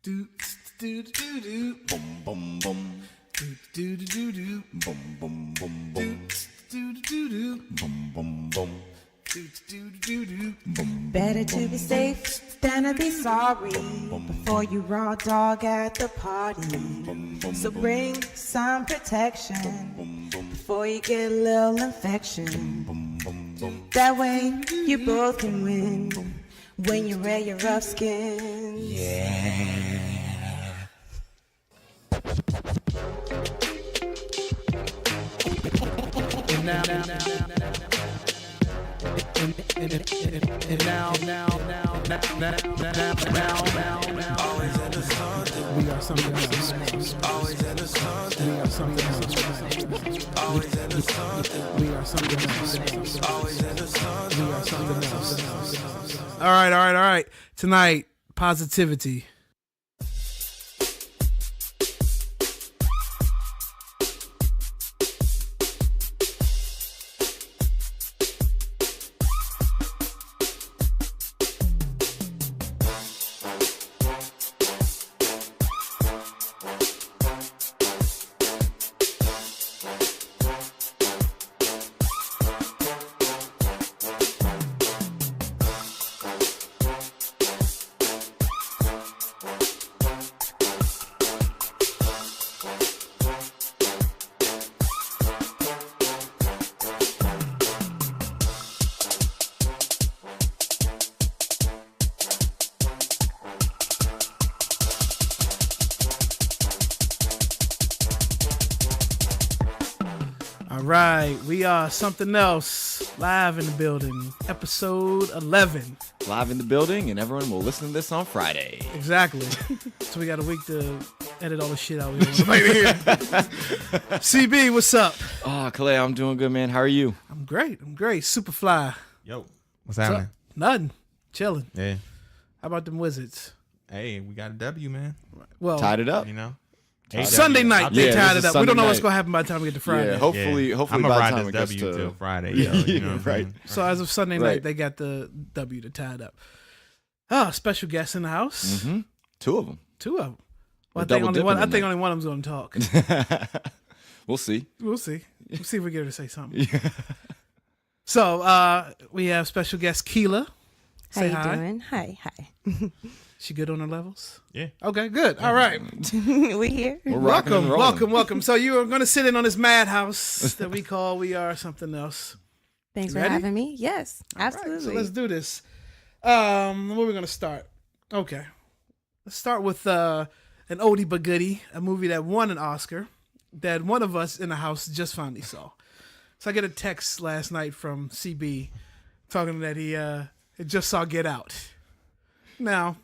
Do do do do boom boom boom. Do do do do boom boom boom boom. Do do do boom boom boom. Better to be safe than to be sorry before you raw dog at the party. So bring some protection before you get a little infection. That way you both can win when you wear your rough skin. Yeah. And now. Always into something. We are something else. Always into something. We are something else. Always into something. We are something else. Always into something. We are something else. All right. Tonight, positivity. All right, we are Something Else, live in the building, episode 11. Live in the building, and everyone will listen to this on Friday. Exactly. So we got a week to edit all the shit out we want right here. CB, what's up? Oh, Kela, I'm doing good, man. How are you? I'm great. Superfly. Yo, what's happening? Nothing. Chilling. Yeah. How about them Wizards? Hey, we got a W, man. Well, Tied it up. You know? Sunday night, they Yeah, tied this it is up. We don't know Sunday what's night. going to happen by the time we get to Friday. Yeah, hopefully I'm by gonna the ride time this it gets W to till Friday. Yo, you know what I right. mean? So as of Sunday night, Right. they got the W to tie it up. Oh, special guest in the house. Mm-hmm. Two of them. Two of them. Well, I We're think only double one. I dipping think in only one of them's going to talk. We'll see. We'll see. We'll see if we get her to say something. So we have special guest Kela. How Say you hi. doing? Hi. She good on her levels? Yeah. Okay, good. All right. We here? We're rocking and rolling. Welcome. So you are going to sit in on this madhouse that we call We Are Something Else. Thanks for Ready? having me. Yes, All right, absolutely. so let's do this. Where are we going to start? Okay. Let's start with an oldie but goodie, a movie that won an Oscar that one of us in the house just finally saw. So I get a text last night from CB talking that he just saw Get Out. Now,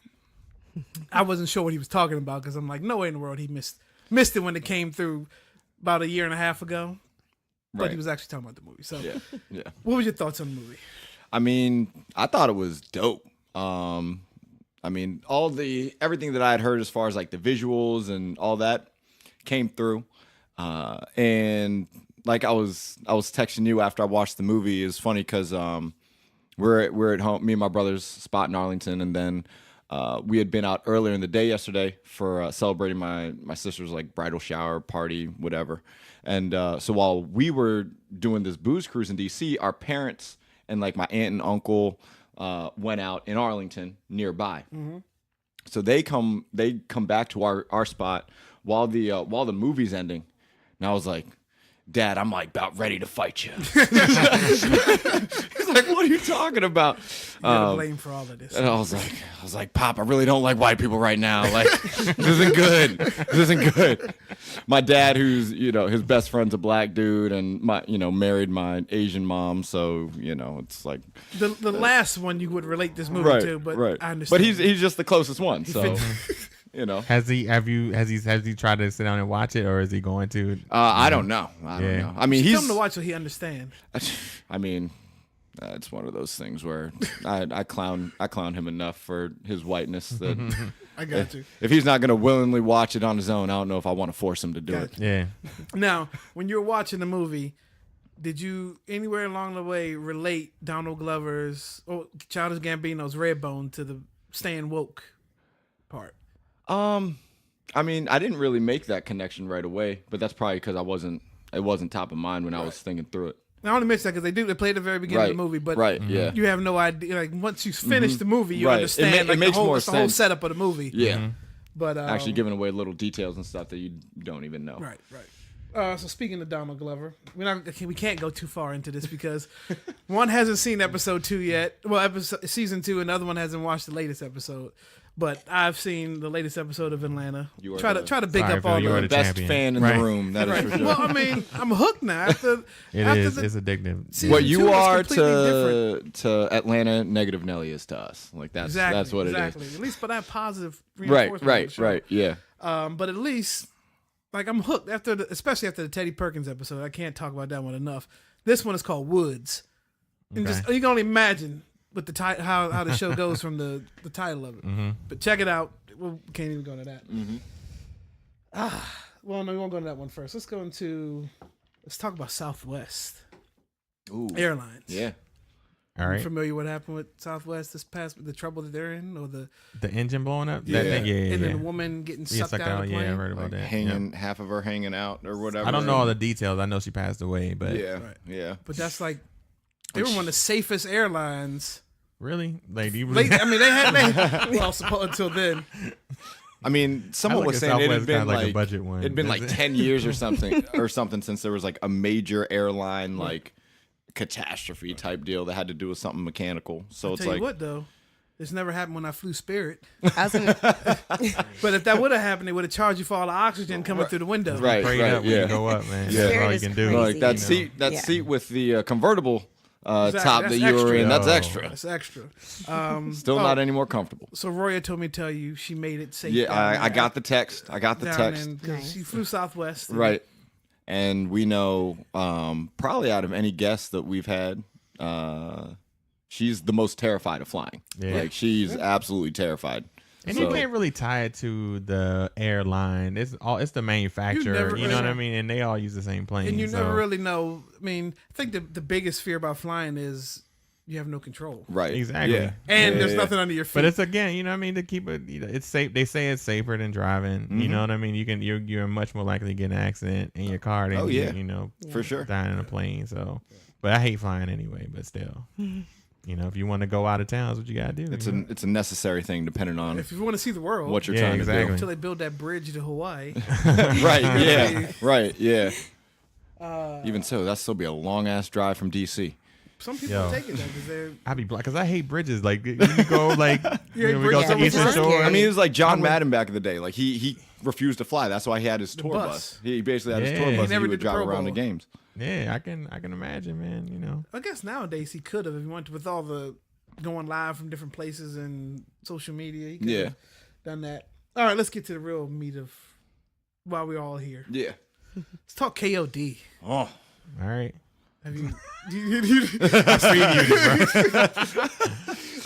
I wasn't sure what he was talking about because I'm like, no way in the world he missed it when it came through about a year and a half ago. But Right. he was actually talking about the movie. So Yeah. what were your thoughts on the movie? I mean, I thought it was dope. I mean, everything that I had heard as far as like the visuals and all that came through. And like I was texting you after I watched the movie. It's funny because we're at home, me and my brother's spot in Arlington, and then we had been out earlier in the day yesterday for celebrating my sister's like bridal shower party, whatever. And so while we were doing this booze cruise in DC, our parents and like my aunt and uncle went out in Arlington nearby. Mm-hmm. So they come back to our spot while the movie's ending, and I was like, Dad, I'm like about ready to fight you. He's like, what are you talking about? You got blame for all of this. And I was like, Pop, I really don't like white people right now. Like, this isn't good. This isn't good. My dad, who's, his best friend's a black dude and married my Asian mom. So, it's like The last one you would relate this movie to, but right. I understand. But he's just the closest one. So, Has he tried to sit down and watch it, or is he going to? I don't know. I don't know. I mean, He's he's come to watch so he understand. I mean, it's one of those things where I clown him enough for his whiteness that I got you. if he's not going to willingly watch it on his own, I don't know if I want to force him to do it. Yeah. Now, when you were watching the movie, did you anywhere along the way relate Donald Glover's or Childish Gambino's Redbone to the staying woke part? I mean, I didn't really make that connection right away, but that's probably because it wasn't top of mind when I was thinking through it. I only mention that because they play at the very beginning of the movie, but yeah. you have no idea. Like once you finish the movie, you Right. understand It makes the whole more it's the whole sense. setup of the movie. Yeah. But Actually giving away little details and stuff that you don't even know. Right. So speaking of Donald Glover, we can't go too far into this because one hasn't seen episode 2 yet. Well, season 2, and the other one hasn't watched the latest episode. But I've seen the latest episode of Atlanta. Try to big up all Phil, the Best champion. fan in the room. That is for sure. Well, I mean, I'm hooked now. It's addictive. Season What 2 you was are completely different. to Atlanta, Negative Nelly is to us. Like that's what it is. At least for that positive reinforcement. Right. Yeah. But at least, like, I'm hooked especially after the Teddy Perkins episode. I can't talk about that one enough. This one is called Woods, and just you can only imagine what the how the show goes from the title of it. But check it out. We can't even go into that. Well, no, we won't go into that one first. Let's talk about Southwest Airlines. Yeah. All right. You familiar with what happened with Southwest the trouble that they're in, or the engine blowing up? Yeah. That thing? Yeah. and then the woman getting sucked out of the plane? Yeah, I heard about Like that. half of her hanging out or whatever. I don't know all the details. I know she passed away, but Yeah. But that's like they were one of the safest airlines. really, like you They had well, until then. I mean, someone was saying it had been like a budget one. It'd been like 10 years or something since there was like a major airline like catastrophe type deal that had to do with something mechanical. So it's Tell like you what though, this never happened when I flew Spirit. I was gonna, But if that would have happened, they would have charged you for all the oxygen coming through the window. right, Prayed up when you go up, man. Yeah. That's all you can do. like that Crazy. seat with the convertible top That's that you were extra. in. That's Yo. extra. That's extra. Still not any more comfortable. So Roya told me to tell you she made it safe. Yeah, down I there. got the text. Nice. She flew Southwest. and- Right. And we know probably out of any guest that we've had, she's the most terrified of flying. Yeah. Like she's absolutely terrified. And So- you can't really tie it to the airline. It's the manufacturer. never You know what I really- mean? And they all use the same plane. And you so. never really know. I mean, I think the biggest fear about flying is you have no control. Right. Exactly. Yeah. And Yeah, there's yeah. nothing under your feet. But it's again, you know what I mean, to keep it, it's safe. They say it's safer than driving. Mm-hmm. You know what I mean? You're much more likely to get an accident in your car than Oh, yeah. for sure. dying in a plane. So, but I hate flying anyway. But still, you know, if you want to go out of town, that's what you gotta do. It's a necessary thing depending on if you want to see the world, what you're Yeah, trying exactly. until they build that bridge to Hawaii. to do. Right. Yeah. Right. Yeah. Even so, that'll still be a long ass drive from DC. Some people Yo. take it though because they're I'd be black because I hate bridges. Like you go like You hate we go bridges? to Yeah, Eastern it's Shore. scary. I mean, it was like John Madden back in the day. Like he refused to fly. That's why he had his tour bus. bus. He basically had his Yeah. tour He bus. never He would did the drive Pro around the Bowl. games. Yeah, I can imagine, man. You know, I guess nowadays he could have if he wanted to, with all the going live from different places and social media. He could have done that. All right, let's get to the real meat of why we're all here. Yeah. Let's talk KOD. Oh. all right. Have you?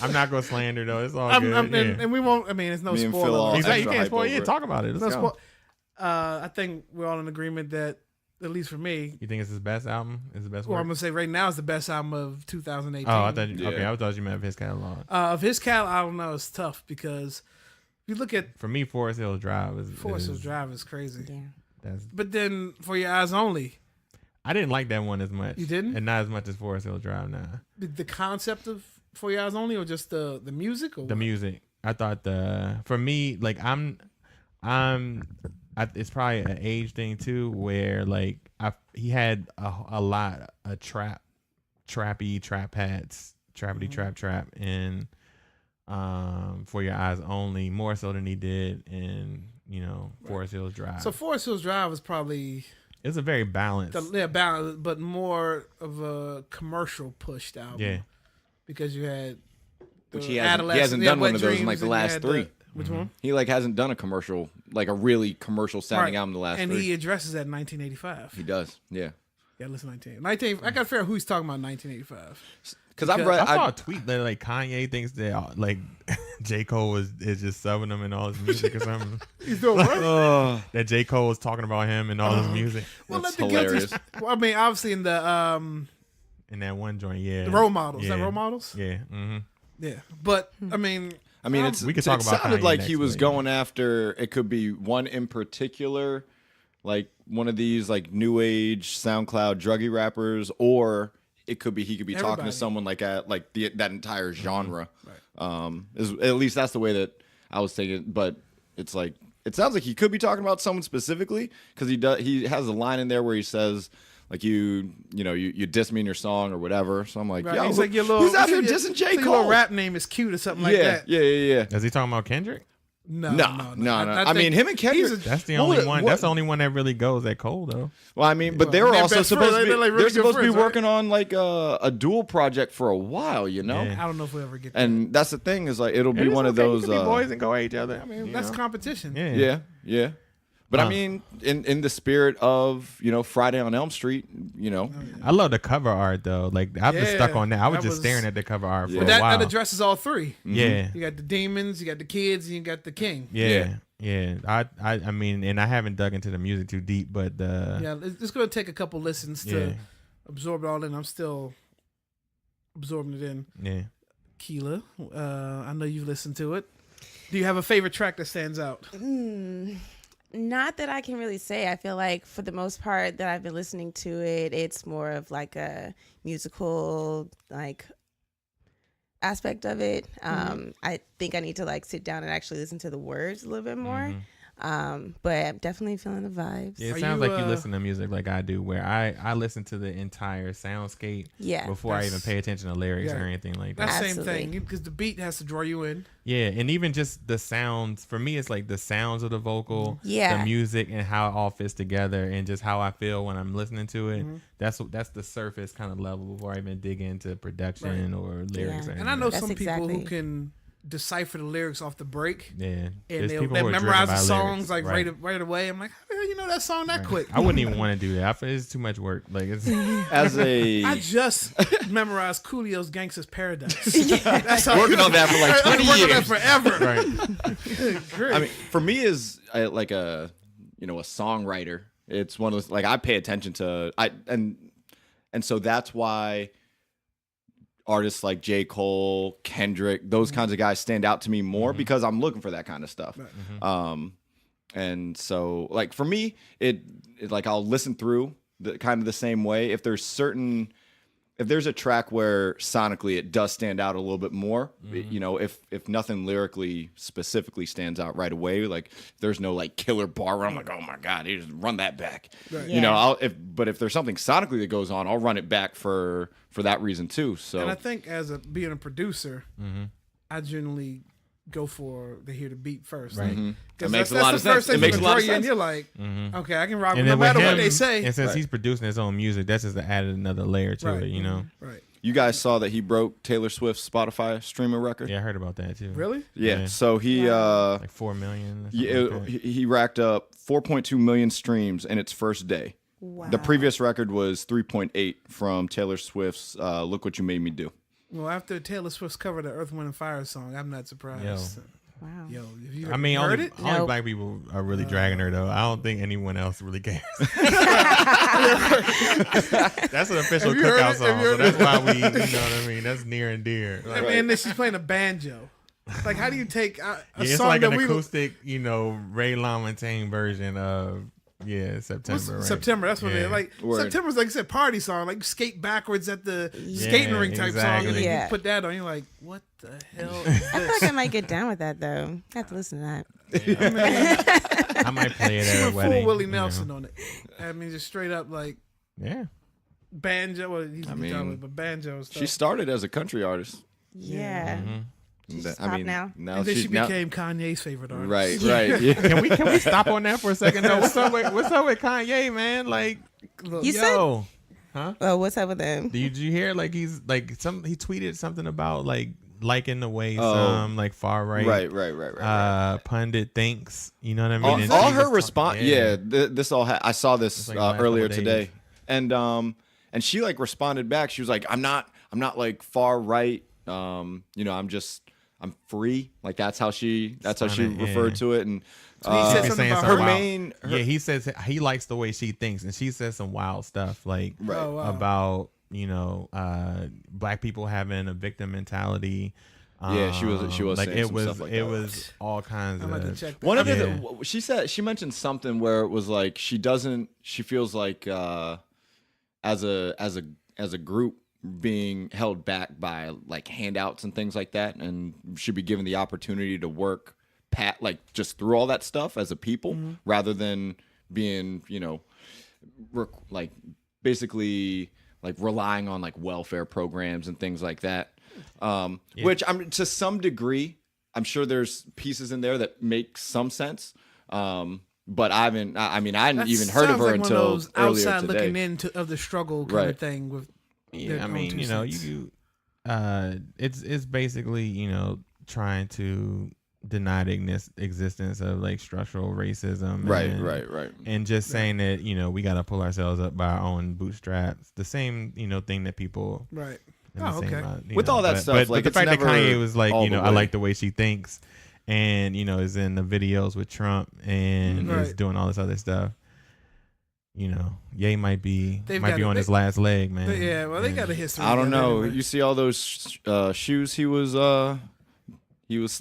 I'm not gonna slander though. It's all I'm, good. I'm, yeah. and we won't. I mean, it's no Me and spoiler. Phil all alert. Exactly. You extra can't hype spoil. over Yeah, it. talk about it. No Let's go. spoil- I think we're all in agreement that, at least for me, You think it's his best album? Is the best well, work? I'm gonna say right now is the best album of 2018. Oh, I thought you, Yeah. okay. I thought you meant of his catalog. Of his catalog, I don't know. It's tough because if you look at For me, Forest Hills Drive is Forest Hills Drive is crazy. yeah. That's, But then For Your Eyes Only, I didn't like that one as much. You didn't? and not as much as Forest Hills Drive. Nah, the concept of For Your Eyes Only, or just the music, or the what? music. I thought for me, like it's probably an age thing too, where like he had a lot of trappy trap hats, trappity trap, and For Your Eyes Only more so than he did in Forest Hills Drive. So Forest Hills Drive is probably It's a very balanced. balanced, but more of a commercial pushed album. Yeah. Because you had Which the he hasn't Adolescent- done Wet one of those in like Dreams, the and you last had three. Which one? He like hasn't done a commercial, like a really commercial sounding Right. album the last And three. he addresses that in 1985. He does, yeah. Yeah, listen, 19. I got to figure out who he's talking about in 1985. Because I've Because read, I saw a tweet that like Kanye thinks that like J. Cole is just subbing him in all his music or something. He's doing what? That J. Cole was talking about him and all his music Well, That's let the guilty. hilarious. Well, I mean, obviously in the in that one joint. Yeah, role models. Is Yeah. that role models? Yeah. Mm-hmm. Yeah, but I mean, I mean, we could talk it about sounded Kanye like next he was week. going after. It could be one in particular, like one of these like new age SoundCloud druggy rappers, or it could be he could be talking Everybody. to someone like that entire genre. At least that's the way that I was thinking. But it's like it sounds like he could be talking about someone specifically because he has a line in there where he says. Like you diss me in your song or whatever. So I'm like, Right. yo, He's like, your little, who's out here your- dissing J. so your Cole? little rap name is cute or something like that. Yeah. Is he talking about Kendrick? No. I think mean, him and Kendrick. he's a- That's the Well, only one. what- That's the only one that really goes at Cole though. Well, I mean, but they were they're also best supposed friends. to be. They're like really They're good supposed to be friends, right? working on like a dual project for a while, you know. Yeah. I don't know if we'll ever get that. And that's the thing is like it'll be It's one of okay, you those. can be boys and go at each other. I mean, That's competition. Yeah. But I mean, in the spirit of Friday on Elm Street, I love the cover art though. Like I've been stuck on that. I was that just was- staring at the cover art for Yeah. a But while. that addresses all three. Yeah. You got the demons, you got the kids, and you got the king. Yeah. I mean, and I haven't dug into the music too deep, but Yeah, it's going to take a couple listens to Yeah. absorb it all in. I'm still absorbing it in. yeah. Kela, I know you've listened to it. Do you have a favorite track that stands out? Not that I can really say. I feel like for the most part that I've been listening to it, it's more of like a musical like aspect of it. I think I need to like sit down and actually listen to the words a little bit more. But I'm definitely feeling the vibes. Yeah, it Are sounds you, like you listen to music like I do, where I listen to the entire soundscape Yeah. before I even That's- pay attention to lyrics yeah. or anything like That that. same Absolutely. thing, because the beat has to draw you in. Yeah, and even just the sounds. For me, it's like the sounds of the vocal, Yeah. the music, and how it all fits together, and just how I feel when I'm listening to it. That's the surface kind of level before I even dig into production or lyrics. Yeah. Or anything. And I know That's some people who exactly- can decipher the lyrics off the break. Yeah, And There's they'll people who are driven memorize the by songs lyrics. like right away. I'm like, how the hell you know that song that quick? I wouldn't even want to do that. I feel it's too much work. Like it's as a I just memorized Coolio's Gangsta's Paradise. That's how working on that for like 20 working on years. that forever. Great. I mean, for me is like a songwriter. It's one of those like I pay attention to and so that's why artists like J. Cole, Kendrick, those kinds of guys stand out to me more because I'm looking for that kind of stuff. And so like for me, it like I'll listen through the kind of the same way. If there's a track where sonically it does stand out a little bit more, if nothing lyrically specifically stands out right away, like if there's no like killer bar where I'm like, oh my God, he just run that back. Right. Yeah. But if there's something sonically that goes on, I'll run it back for that reason too. So And I think being a producer, I generally go for to hear the beat first. Right. That Because makes a that's lot the of first sense. thing It makes a lot of and sense. you're like, okay, I can rock and no then with matter him, what they say. and since he's producing his own music, that's just added another layer to Right. it. You know. Right. you guys saw that he broke Taylor Swift's Spotify streaming record. Yeah, I heard about that too. Really? Yeah. Yeah. So he Like 4 million. or something yeah, like that. he racked up 4.2 million streams in its first day. Wow. The previous record was 3.8 from Taylor Swift's "Look What You Made Me Do." Well, after Taylor Swift's covered the Earth, Wind, and Fire song, I'm not surprised. Wow. Yo, have you I mean, heard only it? Nope. black people are really dragging her though. I don't think anyone else really cares. That's an official Have you heard cookout it? song, Have you so heard that's it? why we, you know what I mean. That's near and dear. Like, I mean, and then she's playing a banjo. Like, how do you take a yeah, it's song like that an we acoustic, Ray LaMontagne version of September. Right? September? That's what it Yeah. is. Like Word. September's like I said, party song. Like skate backwards at the skating rink type song, and then exactly. Yeah. you put that on. You're like, what the hell is I feel this? like I might get down with that though. I have to listen to that. I might play it She at a went wedding. full Willie you know. Nelson on it. I mean, just straight up like Yeah. banjo. Well, he's a guitar, mean, but banjo and stuff. She started as a country artist. Yeah. That- She's pop now. and then she became Kanye's favorite artist. right. Yeah. Can we stop on that for a second though? What's up with Kanye, man? Like, Look, You said- yo, Oh, what's up with him? did you hear like he's like he tweeted something about like liking the way Oh. some like far right Right. pundit thinks, you know what I mean? And All she her was response, this all. I saw this It's like the last earlier couple today, days. and she like responded back. She was like, "I'm not like far right. I'm free. Like that's how she Stunning, referred yeah. to it." And he said She be something saying about some her wild- main- yeah, he says he likes the way she thinks, and she says some wild stuff like Right. Oh, wow. about black people having a victim mentality, Yeah, she was like saying it some was stuff like it that. was all kinds I'm about to of check that. One of Yeah. she mentioned something where it was like she feels like as a group being held back by like handouts and things like that, and should be given the opportunity to work like just through all that stuff as a people rather than being like basically like relying on like welfare programs and things like that. Which to some degree, I'm sure there's pieces in there that make some sense. But I hadn't even heard of Sounds her like until one of those earlier outside today. looking into of the struggle kind of Right. thing with. Yeah, their I own mean, two cents. it's basically, trying to deny the existence of like structural racism. Right. And just saying that, we got to pull ourselves up by our own bootstraps. The same, thing that people. Right. in the Oh, same, okay. With all that but, stuff, but like, the it's fact that never Kanye was like, all the I way. like the way she thinks, and is in the videos with Trump and is Right. doing all this other stuff. Ye might be They've got on it. his last leg, man. Yeah, well, they And- got a history. I don't together know. anyway. You see all those shoes he was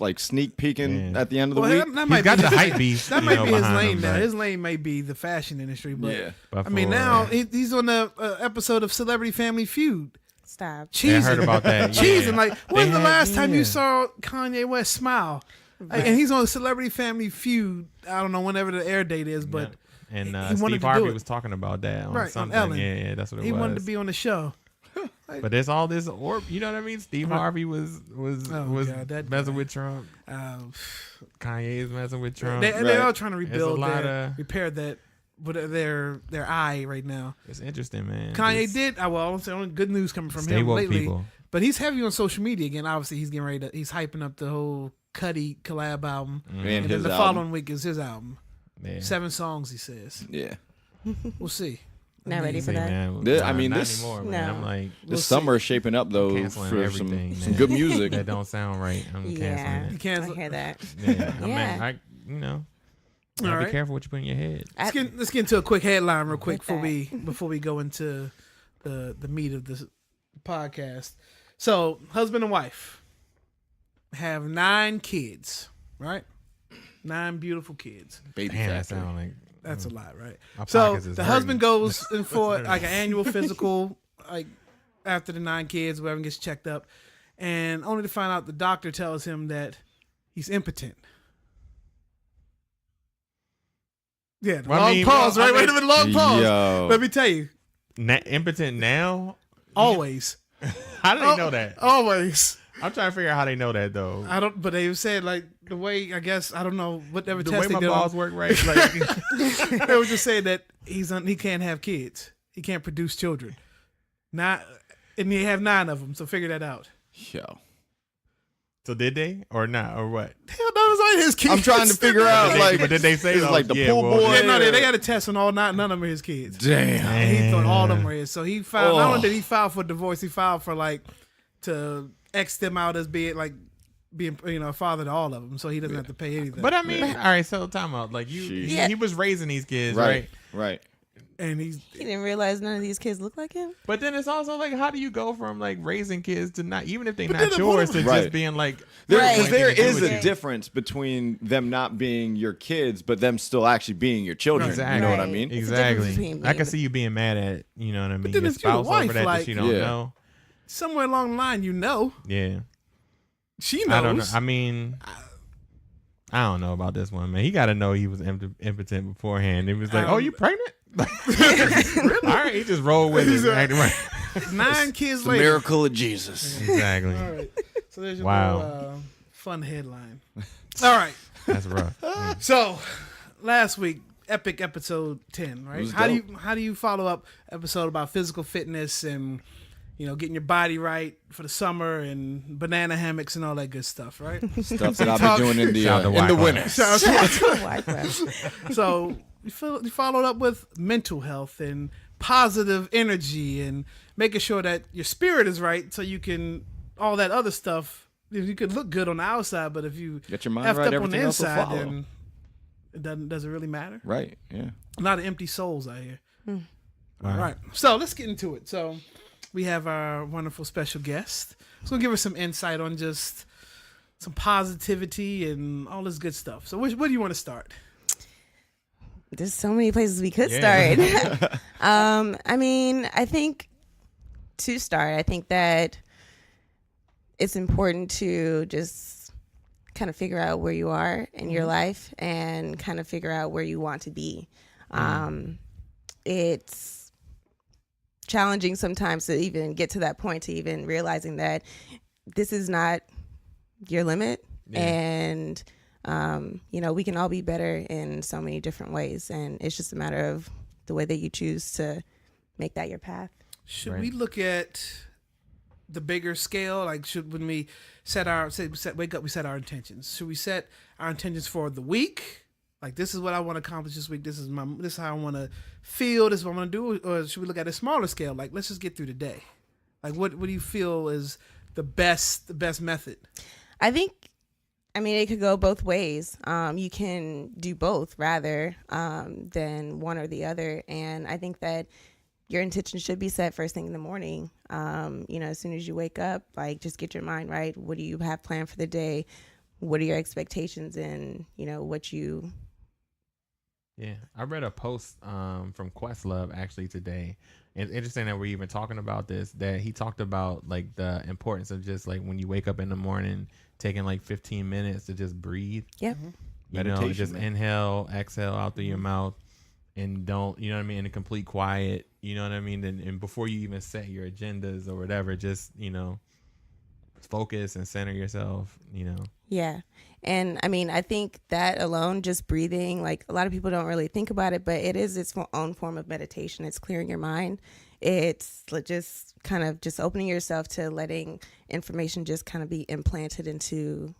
like sneak peeking Yeah. at the end of the Well, week. that He's might got be the his- hype beast. That might be his behind lane him, now. but- His lane may be the fashion industry, but Yeah. but I mean, for- now he's on the episode of Celebrity Family Feud. Stop. Yeah, I heard Cheesing. about that. Cheesing. Yeah. Like, when's They the had- last time yeah. you saw Kanye West smile? Like, and he's on Celebrity Family Feud. I don't know whenever the air date is, but And he wanted Steve to do Harvey it. was talking about that on Right, on something. Ellen. Yeah, that's what it he was. wanted to be on the show. But there's all this, you know what I mean? Steve Harvey was Oh, God, that messing guy. with Trump. Um, Kanye's messing with Trump. they're Right. all trying to There's a rebuild, lot of- repair that, but their eye right now. It's interesting, man. Kanye Just did. Well, I'm saying good news coming from stay him woke, lately. people. But he's heavy on social media again. Obviously, he's getting ready to. He's hyping up the whole Cudi collab album, And and then his the album. following week is his album. Yeah. 7 songs, he says. Yeah. We'll see. Not ready for See, that. man, I mean, not this- anymore, man. No. I'm like, This summer is shaping up though canceling for everything, some man. good music. that don't sound right. I'm You Yeah, cancel- I hear that. Yeah, I mean, Yeah. Be All right. careful what you put in your head. Let's get into a quick headline real quick With before we go into the meat of this podcast. So, husband and wife have 9 kids, right? 9 beautiful kids. Baby Damn, that factory. sound like That's a lot, right? my So pockets is the hurting. husband goes in for hurting. like an annual physical, like after the 9 kids, whoever gets checked up, and only to find out the doctor tells him that he's impotent. Yeah, Well, I long mean, pause, well, I right? Wait a mean- minute, long pause. Yo. Let me tell you, Impotent now? always, How do they know that? always. I'm trying to figure out how they know that though. I don't, but they said like the way I guess I don't know whatever The test way they my did. balls work, right? Like, They were just saying that he can't have kids. He can't produce children. Not, and they have 9 of them. So figure that out. Yo. so did they or not or what? Hell no, those ain't his kids. I'm trying to figure out like but did they say is it those? like the Yeah, pool well, boy? Yeah, no, they had a test on all 9. None of them are his kids. Damn. And he thought all of them were his. So he filed. Not Oh. only did he file for divorce, he filed for like to X them out as being a father to all of them. So he doesn't have to pay anything. But I mean, all right. So time out. Like Sheesh. he was raising these kids, right? Right. and he's He didn't realize none of these kids look like him. But then it's also like, how do you go from like raising kids to not, even if they're But not then yours, to Right. just being like, Right. Because there Anything to do is with a it. difference between them not being your kids, but them still actually being your children. Exactly. You know what I Right. mean? It's a difference exactly. between I can being- see you being mad at, you know what I mean, then your if you're the spouse wife, over that like- you don't Yeah. know. somewhere along the line. Yeah. She knows. I don't know. I mean, I don't know about this one, man. He got to know he was impotent beforehand. It was like, oh, you pregnant? All right, he just rolled with it. Acting right. 9 kids It's the later. miracle of Jesus. Exactly. All right. So there's your Wow. little, fun headline. All right. That's rough. So last week, epic episode 10, right? was How dope. do you follow up episode about physical fitness and getting your body right for the summer and banana hammocks and all that good stuff, right? Stuff that I've been doing in the Shout out to in the Wyclef. winter. So you followed up with mental health and positive energy and making sure that your spirit is right so you can all that other stuff. You could look good on the outside, but if you Get your mind effed right, up on the everything else will inside, follow. then it does it really matter? Right. Yeah. A lot of empty souls out here. All All right. So let's get into it. So we have our wonderful special guest. He's gonna give us some insight on just some positivity and all this good stuff. So where do you want to start? There's so many places we could Yeah. start. I mean, I think to start, I think that it's important to just kind of figure out where you are in your life and kind of figure out where you want to be. It's challenging sometimes to even get to that point, to even realizing that this is not your limit. Yeah. And we can all be better in so many different ways, and it's just a matter of the way that you choose to make that your path. Should Right. we look at the bigger scale? Like, when we wake up, we set our intentions. Should we set our intentions for the week? Like, this is what I want to accomplish this week. This is how I want to feel. This is what I'm going to do. Or should we look at a smaller scale? Like, let's just get through the day. Like, what do you feel is the best method? I think, it could go both ways. You can do both rather than one or the other. And I think that your intention should be set first thing in the morning. As soon as you wake up, like, just get your mind right. What do you have planned for the day? What are your expectations and, what you... Yeah, I read a post from Questlove actually today. It's interesting that we're even talking about this, that he talked about like the importance of just like when you wake up in the morning, taking like 15 minutes to just breathe. Yeah. Meditation, just man. inhale, exhale out through your mouth, and don't, in a complete quiet, and before you even set your agendas or whatever, just, focus and center yourself, Yeah. And I think that alone, just breathing, like a lot of people don't really think about it, but it is its own form of meditation. It's clearing your mind. It's just kind of just opening yourself to letting information just kind of be implanted into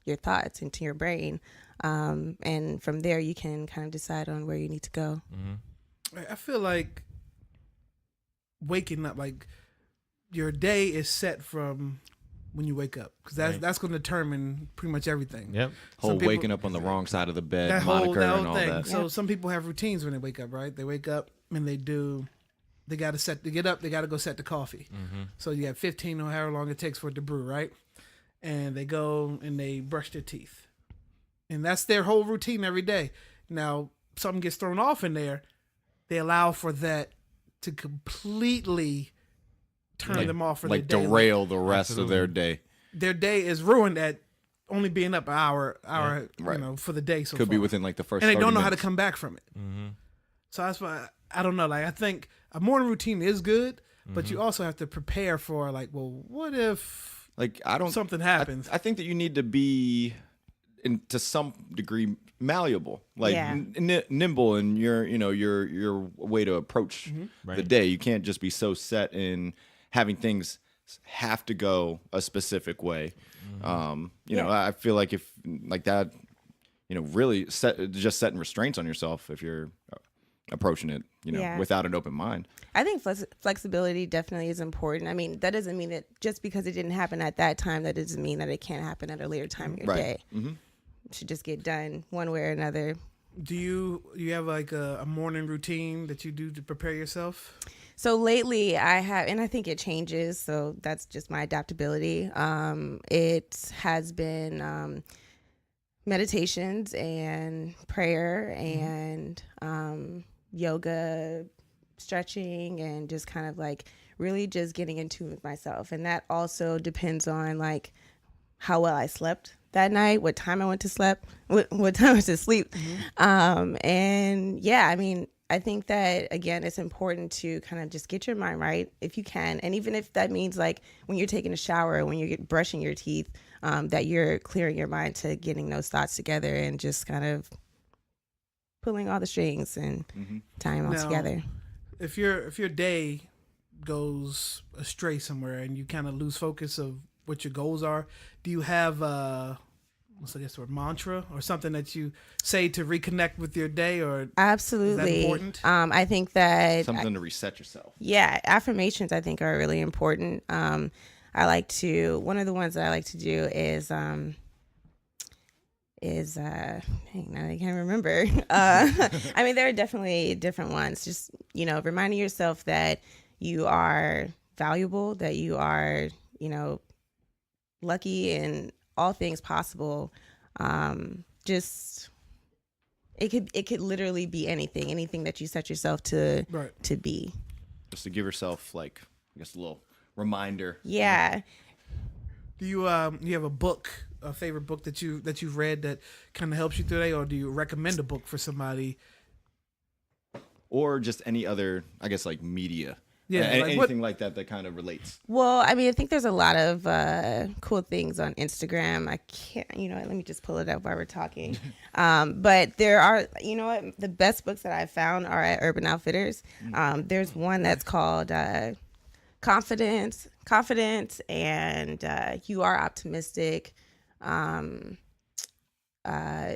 your thoughts, into your brain. And from there, you can kind of decide on where you need to go. I feel like waking up, like, your day is set from when you wake up, because that's going to determine pretty much everything. Yep. Whole people- waking up on the wrong side of the bed, That moniker whole and all thing. that. So some people have routines when they wake up, right? They wake up and they got to get up, they got to go set the coffee. So you have 15 or however long it takes for it to brew, right? And they go and they brush their teeth. And that's their whole routine every day. Now, something gets thrown off in there, they allow for that to completely turn them off for Like their day. derail the rest Absolutely. of their day. Their day is ruined at only being up an hour, Right. for the day so Could far. be within like the first And they 30 don't know how to minutes. come back from it. So that's why I don't know. Like, I think a morning routine is good, but you also have to prepare for, like, well, what if Like, I don't something happens? I think that you need to be to some degree malleable, like Yeah. nimble in your way to approach the Right. day. You can't just be so set in having things have to go a specific way. I feel like if like that, really setting restraints on yourself if you're approaching it, Yeah. without an open mind. I think flexibility definitely is important. That doesn't mean that just because it didn't happen at that time, that doesn't mean that it can't happen at a later time in your Right. day. It should just get done one way or another. Do you have like a morning routine that you do to prepare yourself? So lately I have, and I think it changes, so that's just my adaptability. It has been meditations and prayer and yoga, stretching, and just kind of like really just getting in tune with myself. And that also depends on like how well I slept that night, what time I went to sleep, what time I went to sleep. And yeah, I think that, again, it's important to kind of just get your mind right if you can. And even if that means like when you're taking a shower or when you're brushing your teeth, that you're clearing your mind to getting those thoughts together and just kind of pulling all the strings and tying them all Now, together. If your day goes astray somewhere and you kind of lose focus of what your goals are, do you have what's the word, mantra or something that you say to reconnect with your day? Or Absolutely. important? I think that Something to reset yourself. yeah, affirmations I think are really important. One of the ones that I like to do is dang, now I can't remember. There are definitely different ones. Just, reminding yourself that you are valuable, that you are, lucky in all things possible. Just it could literally be anything that you set yourself to be. Just to give yourself like, I guess, a little reminder. Yeah. Do you have a favorite book that you've read that kind of helps you today, or do you recommend a book for somebody? Or just any other, I guess, like media. Yeah, like anything like that kind of relates. Well, I mean, I think there's a lot of cool things on Instagram. I can't, let me just pull it up while we're talking. But there are, the best books that I've found are at Urban Outfitters. There's one that's called Confidence, and You Are Optimistic. I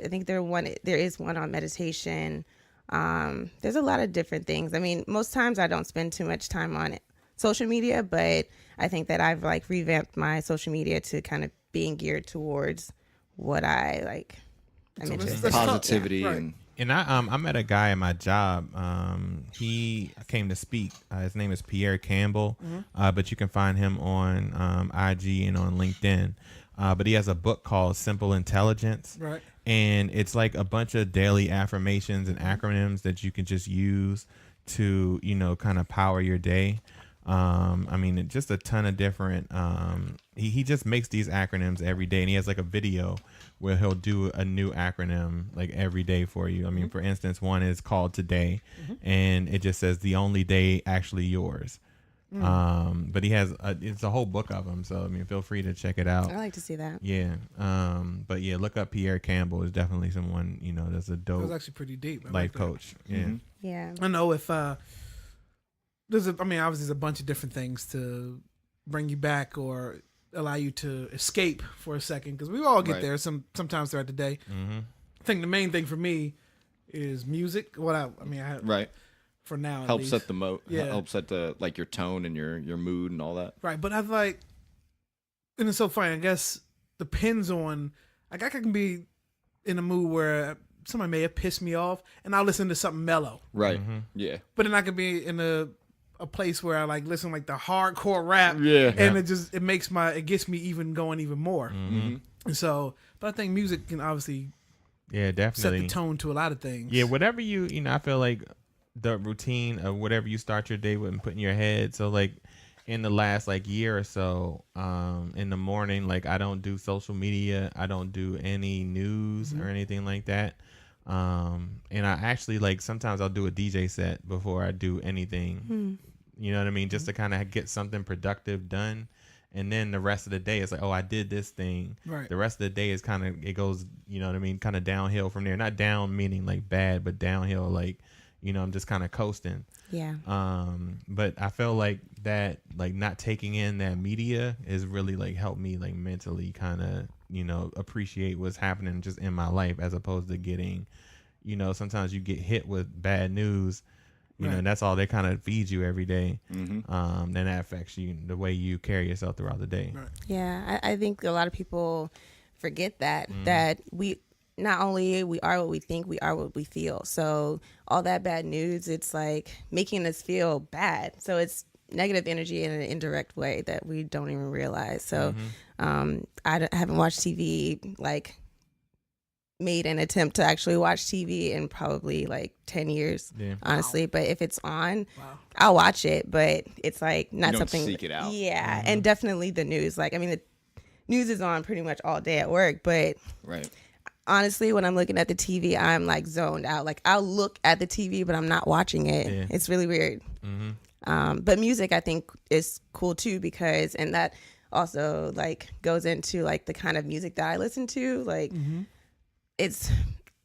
think there is one on meditation. There's a lot of different things. I mean, most times I don't spend too much time on social media, but I think that I've like revamped my social media to kind of being geared towards what I like. I'm interested in. Positivity Right. and I met a guy at my job. He came to speak. His name is Pierre Campbell, but you can find him on IG and on LinkedIn. But he has a book called Simple Intelligence. Right. And it's like a bunch of daily affirmations and acronyms that you can just use to, kind of power your day. I mean, just a ton of different, he just makes these acronyms every day, and he has like a video where he'll do a new acronym like every day for you. I mean, for instance, one is called Today, and it just says the only day actually yours. But he has it's a whole book of them, so I mean, feel free to check it out. I like to see that. Yeah. But yeah, look up Pierre Campbell. Is definitely someone, that's a That dope was actually pretty deep. I life like that. coach. Yeah. Yeah. I know if obviously there's a bunch of different things to bring you back or allow you to escape for a second, because we all get Right. there sometimes throughout the day. Mm-hmm. I think the main thing for me is music. I right. for now at Helps least. set the mode. Yeah. Helps set the like your tone and your mood and all that. Right, but I've like, and it's so funny. I guess depends on. Like I can be in a mood where somebody may have pissed me off, and I'll listen to something mellow. Right. Mm-hmm. Yeah. But then I could be in a place where I like listen like the hardcore rap, Yeah. and it gets me even more. Mm-hmm. And so, but I think music can obviously Yeah, set definitely. the tone to a lot of things. Yeah, whatever I feel like the routine of whatever you start your day with and put in your head. So like in the last like year or so, in the morning, like I don't do social media, I don't do any news or anything like that. And I actually like sometimes I'll do a DJ set before I do anything. You know what I mean? Just to kind of get something productive done. And then the rest of the day, it's like, oh, I did this thing. Right. The rest of the day is it goes, you know what I mean? Kind of downhill from there. Not down meaning like bad, but downhill like, I'm just kind of coasting. Yeah. But I feel like that, like not taking in that media is really like helped me like mentally kind of, appreciate what's happening just in my life, as opposed to getting, sometimes you get hit with bad news, and that's all they kind of feed you every day. Mm-hmm. Then that affects you, the way you carry yourself throughout the day. Right. Yeah. I think a lot of people forget that we not only we are what we think, we are what we feel. So all that bad news, it's like making us feel bad. So it's negative energy in an indirect way that we don't even realize. So I haven't watched TV, like made an attempt to actually watch TV in probably like 10 years, honestly. But if it's on, I'll watch it. But it's like not You don't something. seek it out. Yeah. And definitely the news. Like, I mean, the news is on pretty much all day at work, but Right. honestly, when I'm looking at the TV, I'm like zoned out. Like I'll look at the TV, but I'm not watching it. Yeah. It's really weird. But music, I think, is cool too, because, and that also like goes into like the kind of music that I listen to. Like it's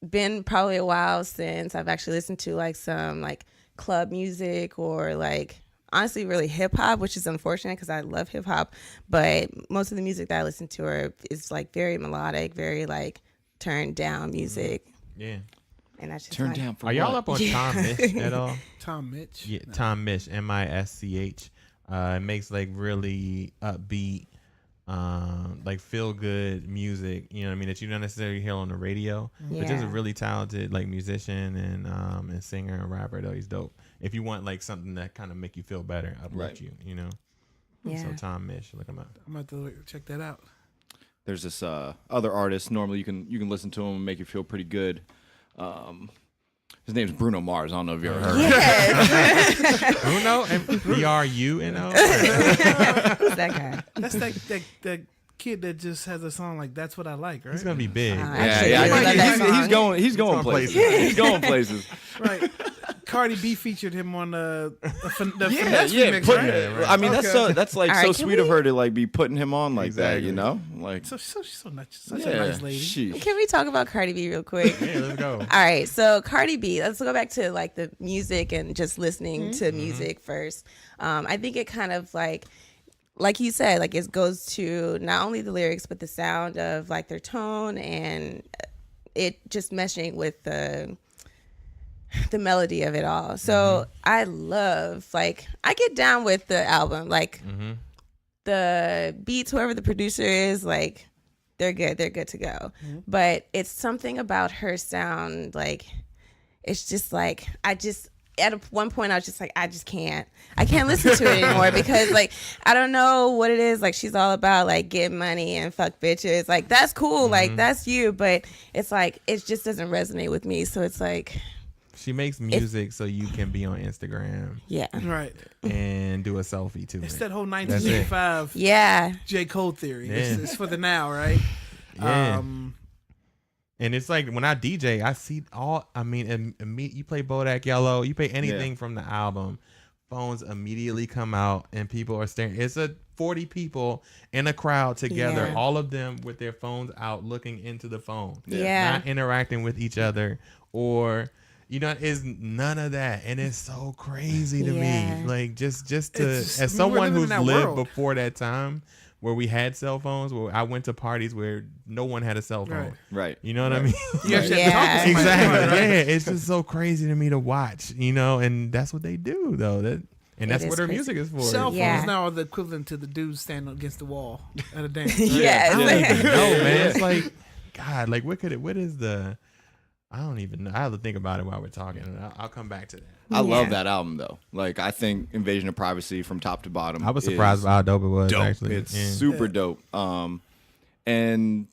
been probably a while since I've actually listened to like some like club music or like honestly really hip hop, which is unfortunate because I love hip hop. But most of the music that I listen to is like very melodic, very like turned down music. Yeah. And that's just Turn my- down for Are y'all what? up on Tom Misch at all? Tom Mitch. Yeah, Tom Misch, Misch. It makes like really upbeat, like feel good music. You know what I mean? That you don't necessarily hear on the radio. But just a Yeah. really talented like musician and singer and rapper. Though he's dope. If you want like something that kind of make you feel better, uplift Right. you. Yeah. So Tom Misch, look him up. I'm about to check that out. there's this other artist. Normally, you can listen to him and make you feel pretty good. His name's Bruno Mars. I don't know if you ever heard of him. Yes. Bruno and Bruno. Who's that guy? That's that kid that just has a song like "That's What I Like," right? He's gonna be big. Actually, Yeah, I love that song. he's going places. He's going places. Right. Cardi B featured him on the Yeah, Finesse yeah. remix, right? I mean, Okay. that's like All so right, can sweet of we- her to like be putting him on like that, Exactly. you know? Like, So she's so nice, such yeah, a nice lady. sheesh. Can we talk about Cardi B real quick? Yeah, let's go. All right, so Cardi B, let's go back to like the music and just listening to music first. I think it kind of like you said, like it goes to not only the lyrics but the sound of like their tone and it just meshing with the melody of it all. So I love, like, I get down with the album, like the beats, whoever the producer is, like they're good to go. But it's something about her sound, like it's just like at one point I was just like, I can't listen to it anymore because like I don't know what it is. Like she's all about like getting money and fuck bitches. Like that's cool, like that's you, but it's like it just doesn't resonate with me. So it's like She makes music so you can be on Instagram yeah. Right. and do a selfie to It's it. that whole That's 1985 Yeah. J. Cole theory. Yeah. It's for the now, right? Yeah. And it's like when I DJ, I see all. I mean, you play Bodak Yellow, you play anything from the album, phones immediately come out and people are staring. It's 40 people in a crowd together, Yeah. all of them with their phones out, looking into the phone, Yeah. not interacting with each other, or is none of that, and it's so crazy to Yeah. me. Like just to It's just- as I mean, we're someone living in who's that lived world. before that time. Where we had cell phones, where I went to parties where no one had a cell phone. Right. Right. You know what I mean? You actually Yeah. have to talk to somebody, Exactly. right? Yeah, it's just so crazy to me to watch, and that's what they do though. And that's It what is her crazy. music is for. Cell phones Yeah. now are the equivalent to the dudes standing against the wall at a dance. Yes. I don't even know, Yeah. man. It's like, God, like what is the? I don't even know. I have to think about it while we're talking. I'll come back to that. I love Yeah. that album though. Like I think Invasion of Privacy from top to bottom. I was surprised by how dope it was. dope. Actually, It's Yeah. super dope. And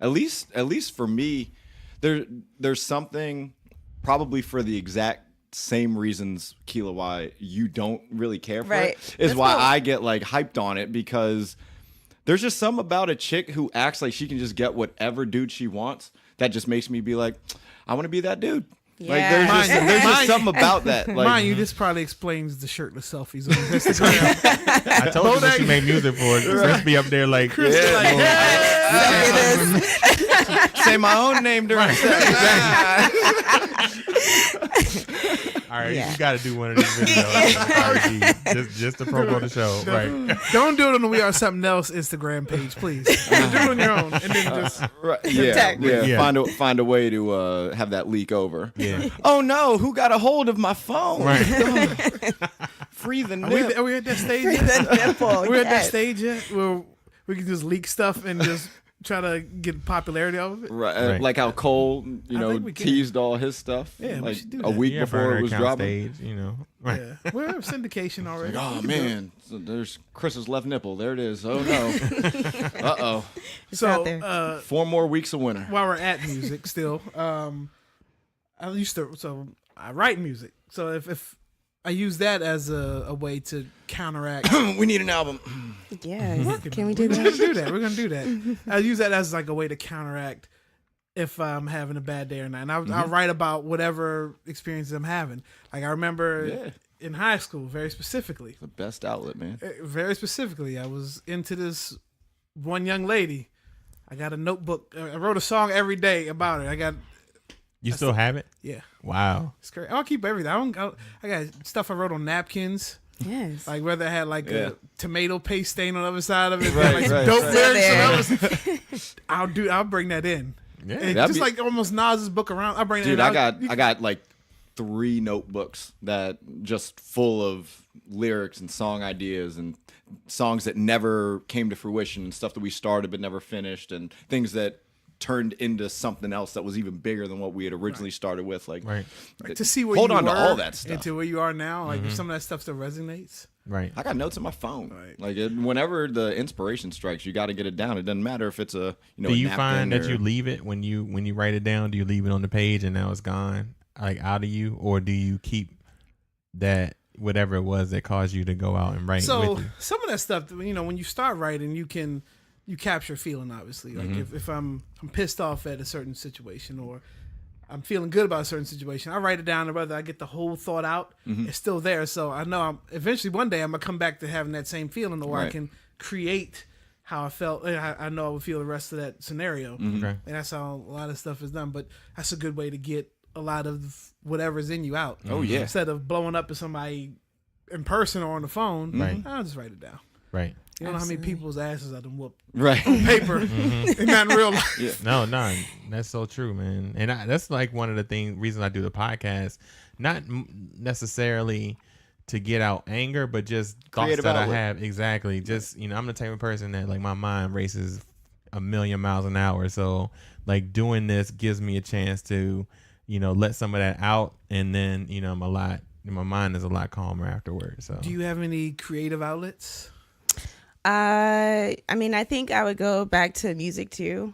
at least for me, there's something probably for the exact same reasons, Kela, why you don't really care for Right. it is That's why cool. I get like hyped on it, because there's just something about a chick who acts like she can just get whatever dude she wants that just makes me be like, I want to be that dude. Like Yeah. there's just something about that. Like, Mind you, this probably explains the shirtless selfies on Instagram. I told you what she made music for. Chris be up there like, say my own name during sex. all right, Yeah. you got to do one of these videos. just to promote the show, right? Don't do it on the We Are Something Else Instagram page, please. Just do it on your own, and then just Right. Yeah, yeah. Yeah. Find a way to have that leak over. Yeah. Oh no, who got a hold of my phone? Right. Free the are we at that stage yet? The nipple. We're at that yes. stage yet where we can just leak stuff and just try to get popularity out of it. Right. Right. Like how Cole, think we can. teased all his stuff. Yeah, we like should do a that. week Yeah, before burner it was account dropping. stage, Right. Yeah, we're in syndication already. Oh man, so there's Chris's left nipple. There it is. Oh no. Uh-oh. It's So out there. 4 more weeks of winter. while we're at music, still, I write music. So if I use that as a way to counteract. We need an album. Yes. Can we do We're gonna that? do that. We're gonna do that. I use that as like a way to counteract if I'm having a bad day or not. And I'll write about whatever experiences I'm having. Like I remember in high school, very specifically, The best outlet, man. very specifically, I was into this one young lady. I got a notebook. I wrote a song every day about her. I got You still have it? yeah. Wow. It's great. I'll keep everything. I got stuff I wrote on napkins. Yes. Like whether it had like Yeah. a tomato paste stain on the other side of it, Right, like right, dope right. lyrics. So that was, I'll bring that in. Yeah. And That'd just be- like almost Nas's book around. I'll bring that Dude, in. I got like 3 notebooks that just full of lyrics and song ideas and songs that never came to fruition and stuff that we started but never finished and things that turned into something else that was even bigger than what we had originally started with. Like, Right. To see where hold you on were to all that stuff. and to where you are now, like if some of that stuff still resonates. Right. I got notes on my phone. Right. Like whenever the inspiration strikes, you got to get it down. It doesn't matter if it's a Do you find that or, you leave it when you write it down? Do you leave it on the page and now it's gone, like out of you, or do you keep that whatever it was that caused you to go out and write? So with you? some of that stuff, when you start writing, you capture feeling, obviously. Like if I'm pissed off at a certain situation or I'm feeling good about a certain situation, I write it down, and whether I get the whole thought out, it's still there. So I know eventually one day I'm gonna come back to having that same feeling, or I Right. can create how I felt. I know I would feel the rest of that scenario, Okay. and that's how a lot of stuff is done. But that's a good way to get a lot of whatever's in you out. Oh, yeah. Instead of blowing up at somebody in person or on the phone, Right. I'll just write it down. Right. You don't know how many Absolutely. people's asses I done whooped right. paper and not in real life. No, that's so true, man. And that's like one of the reasons I do the podcast, not necessarily to get out anger, but just thoughts Creative that outlet. I have. Exactly. Just, I'm the type of person that like my mind races a million miles an hour. So like doing this gives me a chance to, let some of that out. And then, my mind is a lot calmer afterwards. So Do you have any creative outlets? I mean, I think I would go back to music too.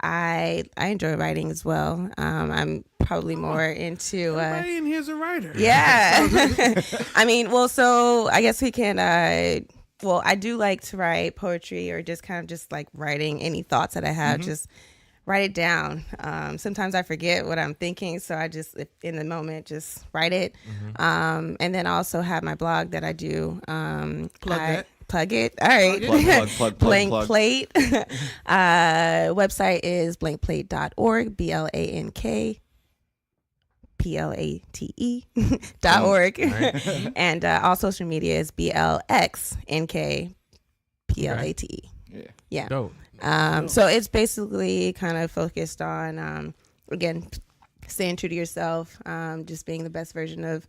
I enjoy writing as well. I'm probably more into Everybody in here's a writer. yeah. I mean, well, so I guess we can well, I do like to write poetry or just kind of just like writing any thoughts that I have, just write it down. Sometimes I forget what I'm thinking, so I just if in the moment just write it. And then I also have my blog that I do. Plug it. All right. Plug. Blank Plate. Website is blankplate.org. BLANKPLATE.org. And all social media is BLXNKPLATE. Yeah. dope. So it's basically kind of focused on, again, staying true to yourself, just being the best version of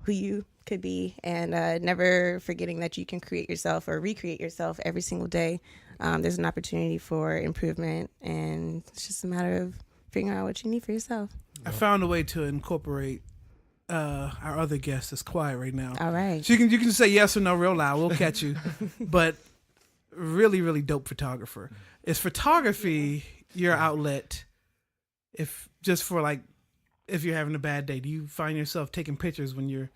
who you could be, and never forgetting that you can create yourself or recreate yourself every single day. There's an opportunity for improvement, and it's just a matter of figuring out what you need for yourself. I found a way to incorporate our other guest that's quiet right now. All right. So you can say yes or no real loud. We'll catch you. But really, really dope photographer. Is photography your outlet? If just for like, if you're having a bad day, do you find yourself taking pictures when you're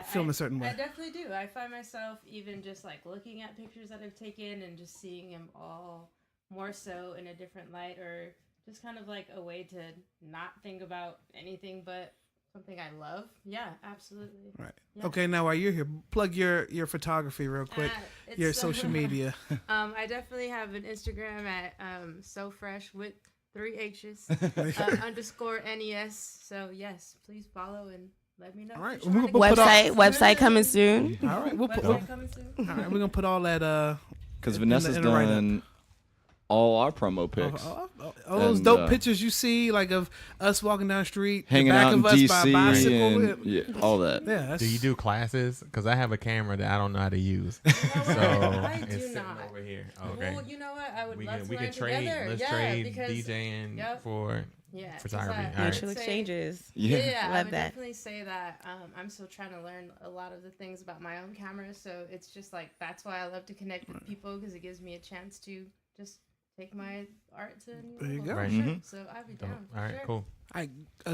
feeling a certain way? I definitely do. I find myself even just like looking at pictures that I've taken and just seeing them all more so in a different light, or just kind of like a way to not think about anything but something I love. Yeah, absolutely. Right. Yeah. Okay, now while you're here, plug your photography real quick. It's Your social media. I definitely have an Instagram at so fresh with 3 H's underscore NES. So yes, please follow and let me know. All right. if you're trying to We'll get put all- Website coming soon. All right, Website coming soon. all right, we're gonna put all that Because in Vanessa's the write-up. done all our promo pics. All those And, dope pictures you see, like of us walking down the street, Hanging the back out in of us by a DC bicycle. and yeah, all that. Yeah, that's, Do you do classes? Because I have a camera that I don't know how to use. So I it's do sitting not. over here. Okay. Well, you know what? I would we love can to we learn can trade. together. Let's Yeah, trade because, DJing Yep. for yeah, 'cause photography. I- All right. Mutual I'd say- exchanges. Yeah, I Love would that. definitely say that I'm still trying to learn a lot of the things about my own camera. So it's just like that's why I love to connect with people, because it gives me a chance to just take my art to a new There you level. go. for Right. sure. So I'd be Dope. down. All right. Sure. Cool.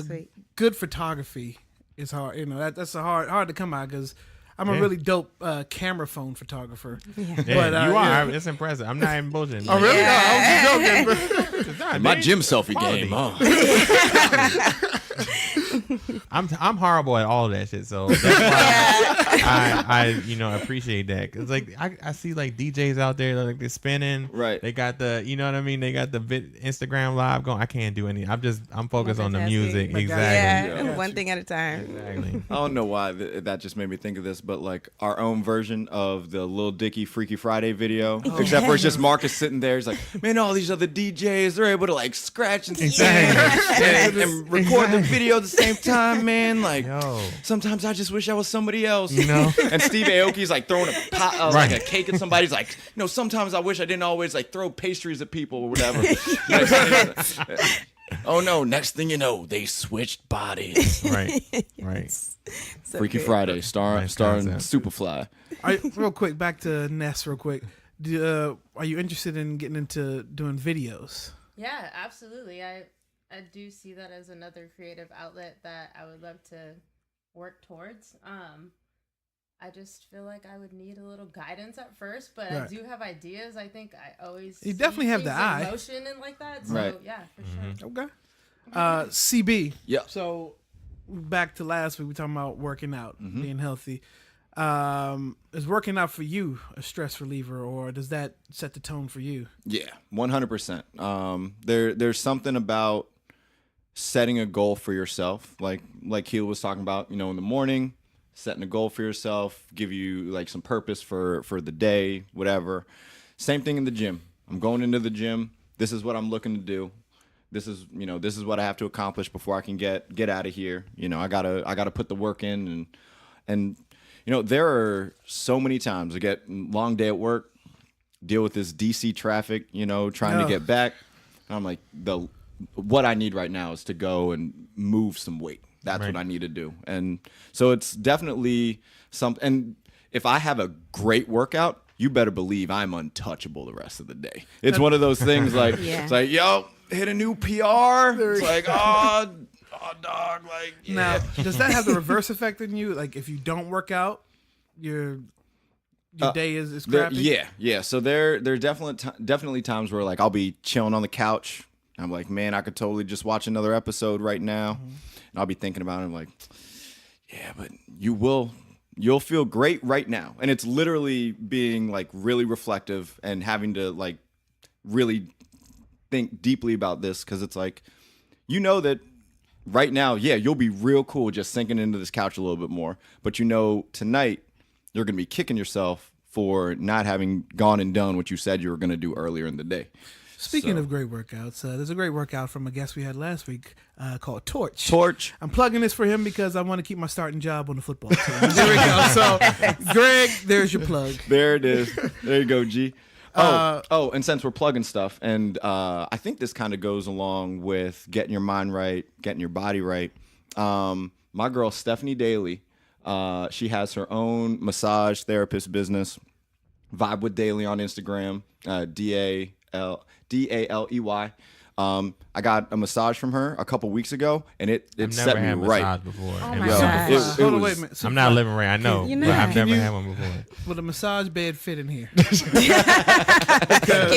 Sweet. good photography is hard. That's a hard to come by because I'm a really dope camera phone photographer. Yeah, But, you yeah. are. It's impressive. I'm not even bullshitting. Oh really? Yeah. No, I was just joking. Bro. My gym selfie Quality. game, huh? I'm horrible at all of that shit. So that's why I appreciate that. Cause like I see like DJs out there like they're spinning. Right. They got the They got the Instagram live going. I can't do any. I'm focused on the music. Multitasking. Exactly. Yeah, Yeah. one thing at a time. Exactly. I don't know why that just made me think of this, but like our own version of the Lil Dicky Freaky Friday video, except for it's just Marcus sitting there. He's like, man, all these other DJs, they're able to like scratch and sing and record the video at the same time. time, man. Like, Yo. sometimes I just wish I was somebody else. You know? And Steve Aoki's like throwing a pot, like a cake at somebody's like, sometimes I wish I didn't always like throw pastries at people or whatever. Oh no! Next thing you know, they switched bodies. Right. So Freaky good. Friday, starring concept. Superfly. Real quick, back to Ness. Real quick, are you interested in getting into doing videos? Yeah, absolutely. I do see that as another creative outlet that I would love to work towards. I just feel like I would need a little guidance at first, but I Right. do have ideas. I think I always You see definitely have the things in eye. motion and like that. So Right. yeah, for sure. Okay. CB. Yeah. So back to last week, we were talking about working out, being healthy. Is working out for you a stress reliever, or does that set the tone for you? Yeah, 100%. There's something about setting a goal for yourself, like Kela was talking about. In the morning, setting a goal for yourself, give you like some purpose for the day, whatever. Same thing in the gym. I'm going into the gym. This is what I'm looking to do. This is what I have to accomplish before I can get out of here. I gotta put the work in, and there are so many times I get long day at work, deal with this DC traffic, trying to get back. And I'm like, what I need right now is to go and move some weight. That's what I need to do. And so it's definitely something. And if I have a great workout, you better believe I'm untouchable the rest of the day. It's one of those things like, Yeah. it's like, yo, hit a new PR. It's like, oh, dog, like, yeah. Now, does that have the reverse effect on you? Like, if you don't work out, your day is crappy? Yeah. So there are definitely times where like I'll be chilling on the couch. I'm like, man, I could totally just watch another episode right now. And I'll be thinking about it. I'm like, yeah, but you'll feel great right now. And it's literally being like really reflective and having to like really think deeply about this, because it's like, that right now, yeah, you'll be real cool just sinking into this couch a little bit more. But tonight you're going to be kicking yourself for not having gone and done what you said you were going to do earlier in the day. Speaking of great workouts, there's a great workout from a guest we had last week called Torch. Torch. I'm plugging this for him because I want to keep my starting job on the football team. There we go. So, Greg, there's your plug. There it is. There you go, G. And since we're plugging stuff, and I think this kind of goes along with getting your mind right, getting your body right. My girl, Stephanie Daly, she has her own massage therapist business, Vibe with Daly on Instagram, DALEY. I got a massage from her a couple weeks ago, and it set me right. Before. Oh And my yo, God. It Hold on, was- wait a minute. I'm not living right. I know, You know. but I've Can never you- had one before. Will a massage bed fit in here? Can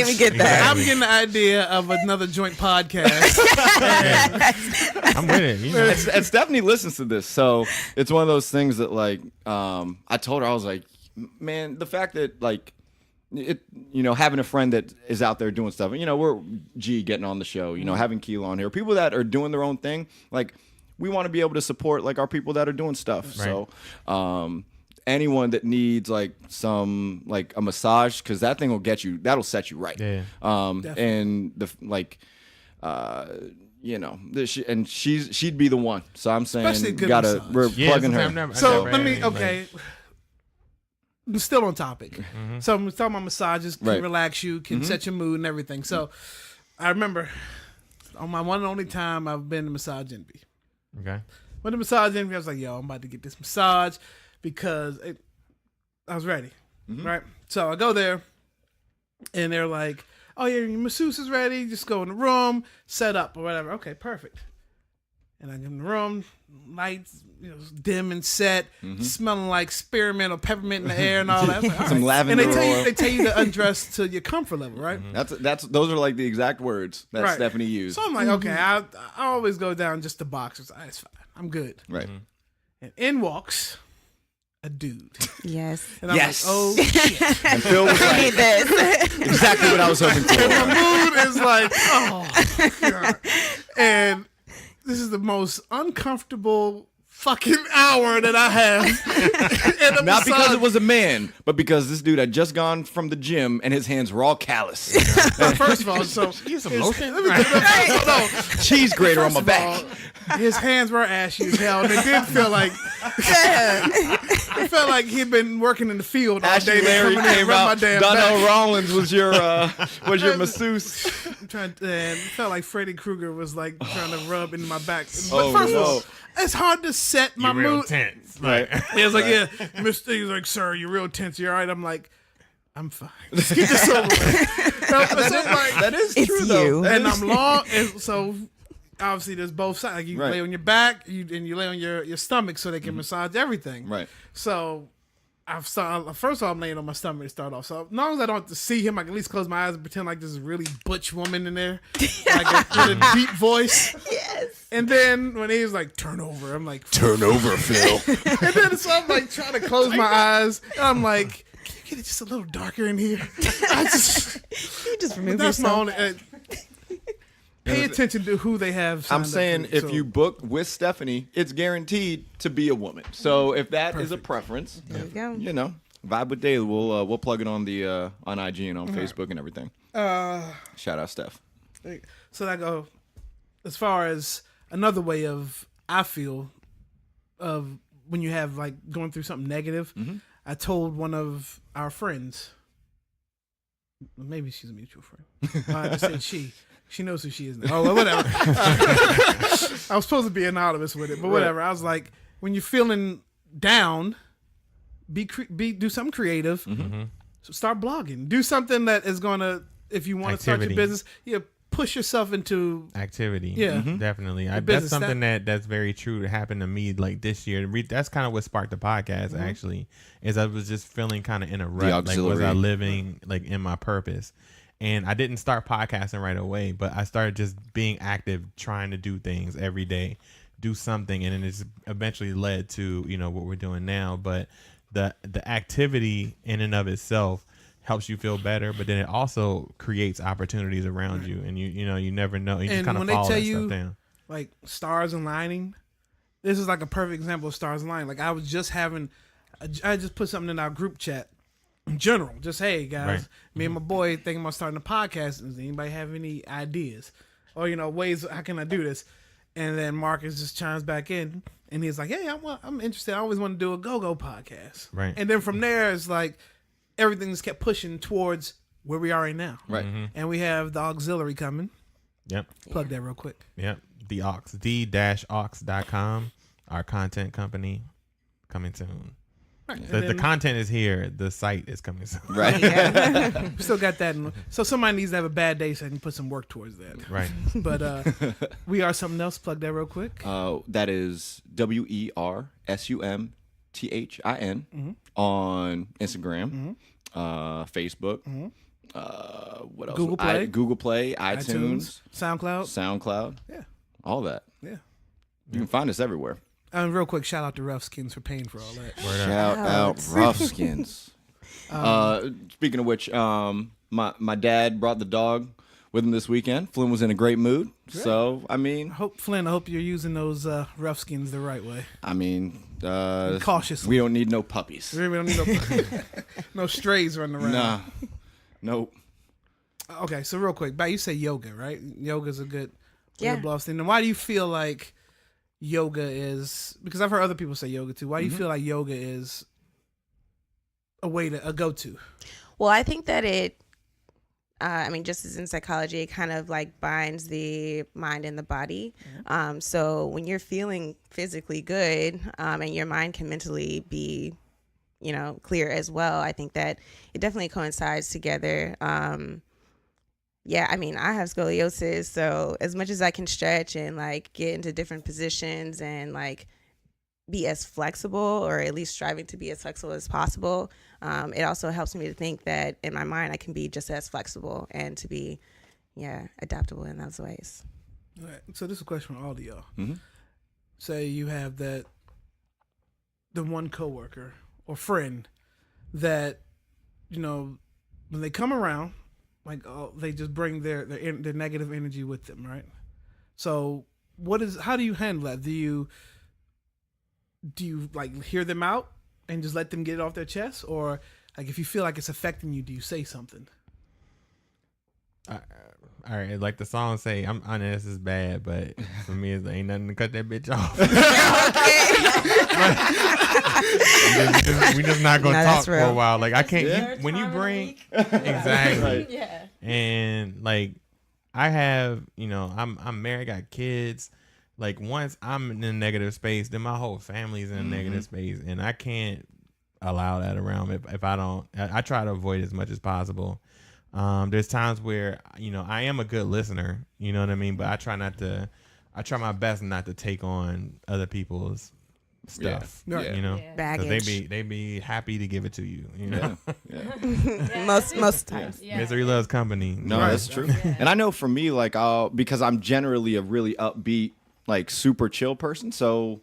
we get that? I'm getting the idea of another joint podcast. I'm with it. And Stephanie listens to this, so it's one of those things that like I told her, I was like, man, the fact that like having a friend that is out there doing stuff, we're getting on the show, having Kela on here, people that are doing their own thing, like we want to be able to support like our people that are doing stuff. Right. So anyone that needs like some like a massage, because that thing that'll set you right. Yeah. And the like she'd be the one. So I'm saying, Especially a good massage. we're plugging her. So let me, I'm still on topic. So I'm talking about massages can Right. relax you, can set your mood and everything. So I remember on my one and only time I've been to Massage Envy. Okay. When the Massage Envy, I was like, yo, I'm about to get this massage because I was ready. Right? So I go there and they're like, oh yeah, your masseuse is ready. Just go in the room, set up or whatever. Okay, perfect. And I get in the room, lights, dim and set, smelling like spearmint or peppermint in the air and all that. I was like, all Some right. lavender And oil. they tell you to undress to your comfort level, right? Those are like the exact words that Right. Stephanie used. So I'm like, okay, I always go down just the boxers. It's fine. I'm good. Right. And in walks a dude. Yes. And I'm Yes. like, oh shit. And Phil was I like, need this. exactly what I was hoping for. My mood is like, oh God. And this is the most uncomfortable fucking hour that I have. in a Not because massage. it was a man, but because this dude had just gone from the gym and his hands were all callous. First of all, so Use some lotion. let me get that. No, Cheese grater on my First back. of his hands were ashy as hell, and it did feel like it felt like he'd been working in the field all Ashley day. Larry Coming in and came rub my out. damn Donnell back. Rollins was your masseuse. I'm trying to, and it felt like Freddy Krueger was like trying to rub into my back. But Oh, first of no. all, it's hard to set my You real mood. tense. Right. He was like, yeah, Mr. He's like, sir, you're real tense. You all right? I'm like, I'm fine. Just get this over with. So I'm like, That is It's true, though. you. That and is- I'm long, and so obviously there's both sides. Like you Right. lay on your back, and you lay on your stomach so they can massage everything. Right. So first of all, I'm laying on my stomach to start off. So as long as I don't have to see him, I can at least close my eyes and pretend like there's a really butch woman in there, like with a deep voice. Yes. And then when he was like, "Turn over," I'm like, Turn over, Phil. and then so I'm like trying to close my eyes, and I'm like, "Can you get it just a little darker in here?" I just, You just remove that's my yourself. only. Pay attention to who they have. I'm signed up saying for, if so- you book with Stephanie, it's guaranteed to be a woman. So if that is a preference, There you go. you know, Vibe with Daily, we'll plug it on the on IG and on Facebook and everything. Shout out Steph. So I go as far as another way of I feel of when you have like going through something negative. I told one of our friends, maybe she's a mutual friend. I just said she. She knows who she is now. Oh, well, whatever. I was supposed to be anonymous with it, but whatever. I was like, when you're feeling down, do something creative. So start blogging. Do something that is gonna, if you want to start your Activity. business, push yourself into. Activity. Yeah. Definitely. That's business, something that's very true to happen to me like this year. That's kind of what sparked the podcast actually, is I was just feeling kind of in a rut. Like, was auxiliary. I living like in my purpose? And I didn't start podcasting right away, but I started just being active, trying to do things every day, do something. And then it's eventually led to, what we're doing now. But the activity in and of itself helps you feel better, but then it also creates opportunities around you, and you never know. You just And kind of when they follow tell that you- stuff down. Like stars aligning. This is like a perfect example of stars aligning. Like I was just I just put something in our group chat in general. Just, hey guys, Right. me and my boy thinking about starting a podcast. Does anybody have any ideas? Or, ways, how can I do this? And then Marcus just chimes back in and he's like, hey, I'm interested. I always want to do a go-go podcast. Right. And then from there, it's like everything just kept pushing towards where we are right now. Right. And we have the auxiliary coming. Yep. Plug that real quick. Yep. The d-aux.com, our content company, coming soon. Right. The content is here. The site is coming soon. Right. We still got that. So somebody needs to have a bad day so I can put some work towards that. Right. But we are something else. Plug that real quick. That is WERSUMTHIN on Instagram, Facebook. What else? Google Play. Google Play, iTunes, SoundCloud. SoundCloud. Yeah. All that. Yeah. You can find us everywhere. And real quick, shout out to Rough Skins for paying for all that. Word up. Shout out Rough Skins. Speaking of which, my dad brought the dog with him this weekend. Flynn was in a great mood. So, I hope you're using those Rough Skins the right way. we Cautiously. don't need no puppies. We don't need no strays running around. Nah. Nope. Okay, so real quick, you say yoga, right? Yoga's a good Yeah. blow off thing. And why do you feel like yoga is, because I've heard other people say yoga too. Why do you feel like yoga is a go-to? Well, I think that it, just as in psychology, it kind of like binds the mind and the body. So when you're feeling physically good, and your mind can mentally be, clear as well, I think that it definitely coincides together. I have scoliosis, so as much as I can stretch and like get into different positions and like be as flexible, or at least striving to be as flexible as possible, it also helps me to think that in my mind I can be just as flexible and to be adaptable in those ways. All right, so this is a question for all of y'all. Mhm. Say you have the one coworker or friend that, when they come around, they just bring their negative energy with them, right? So how do you handle that? Do you like hear them out and just let them get it off their chest, or like if you feel like it's affecting you, do you say something? all right, like the song say, I'm honest, this is bad, but for me, it ain't nothing to cut that bitch off. We just not gonna No, talk that's for real. a while. Like I can't. Yeah. When you Third time in a bring week. exactly, Yeah. and like I have, I'm married, got kids. Like once I'm in a negative space, then my whole family's in a negative space, and I can't allow that around me if I don't. I try to avoid it as much as possible. There's times where I am a good listener, you know what I mean, but I try my best not to take on other people's stuff, Yeah. you know, Yeah. 'cause Baggage. they be happy to give it to you, you know. Yeah, Most times. Yeah. Misery loves company. No, Right. that's true. Yeah. And I know for me, like, because I'm generally a really upbeat, like, super chill person. So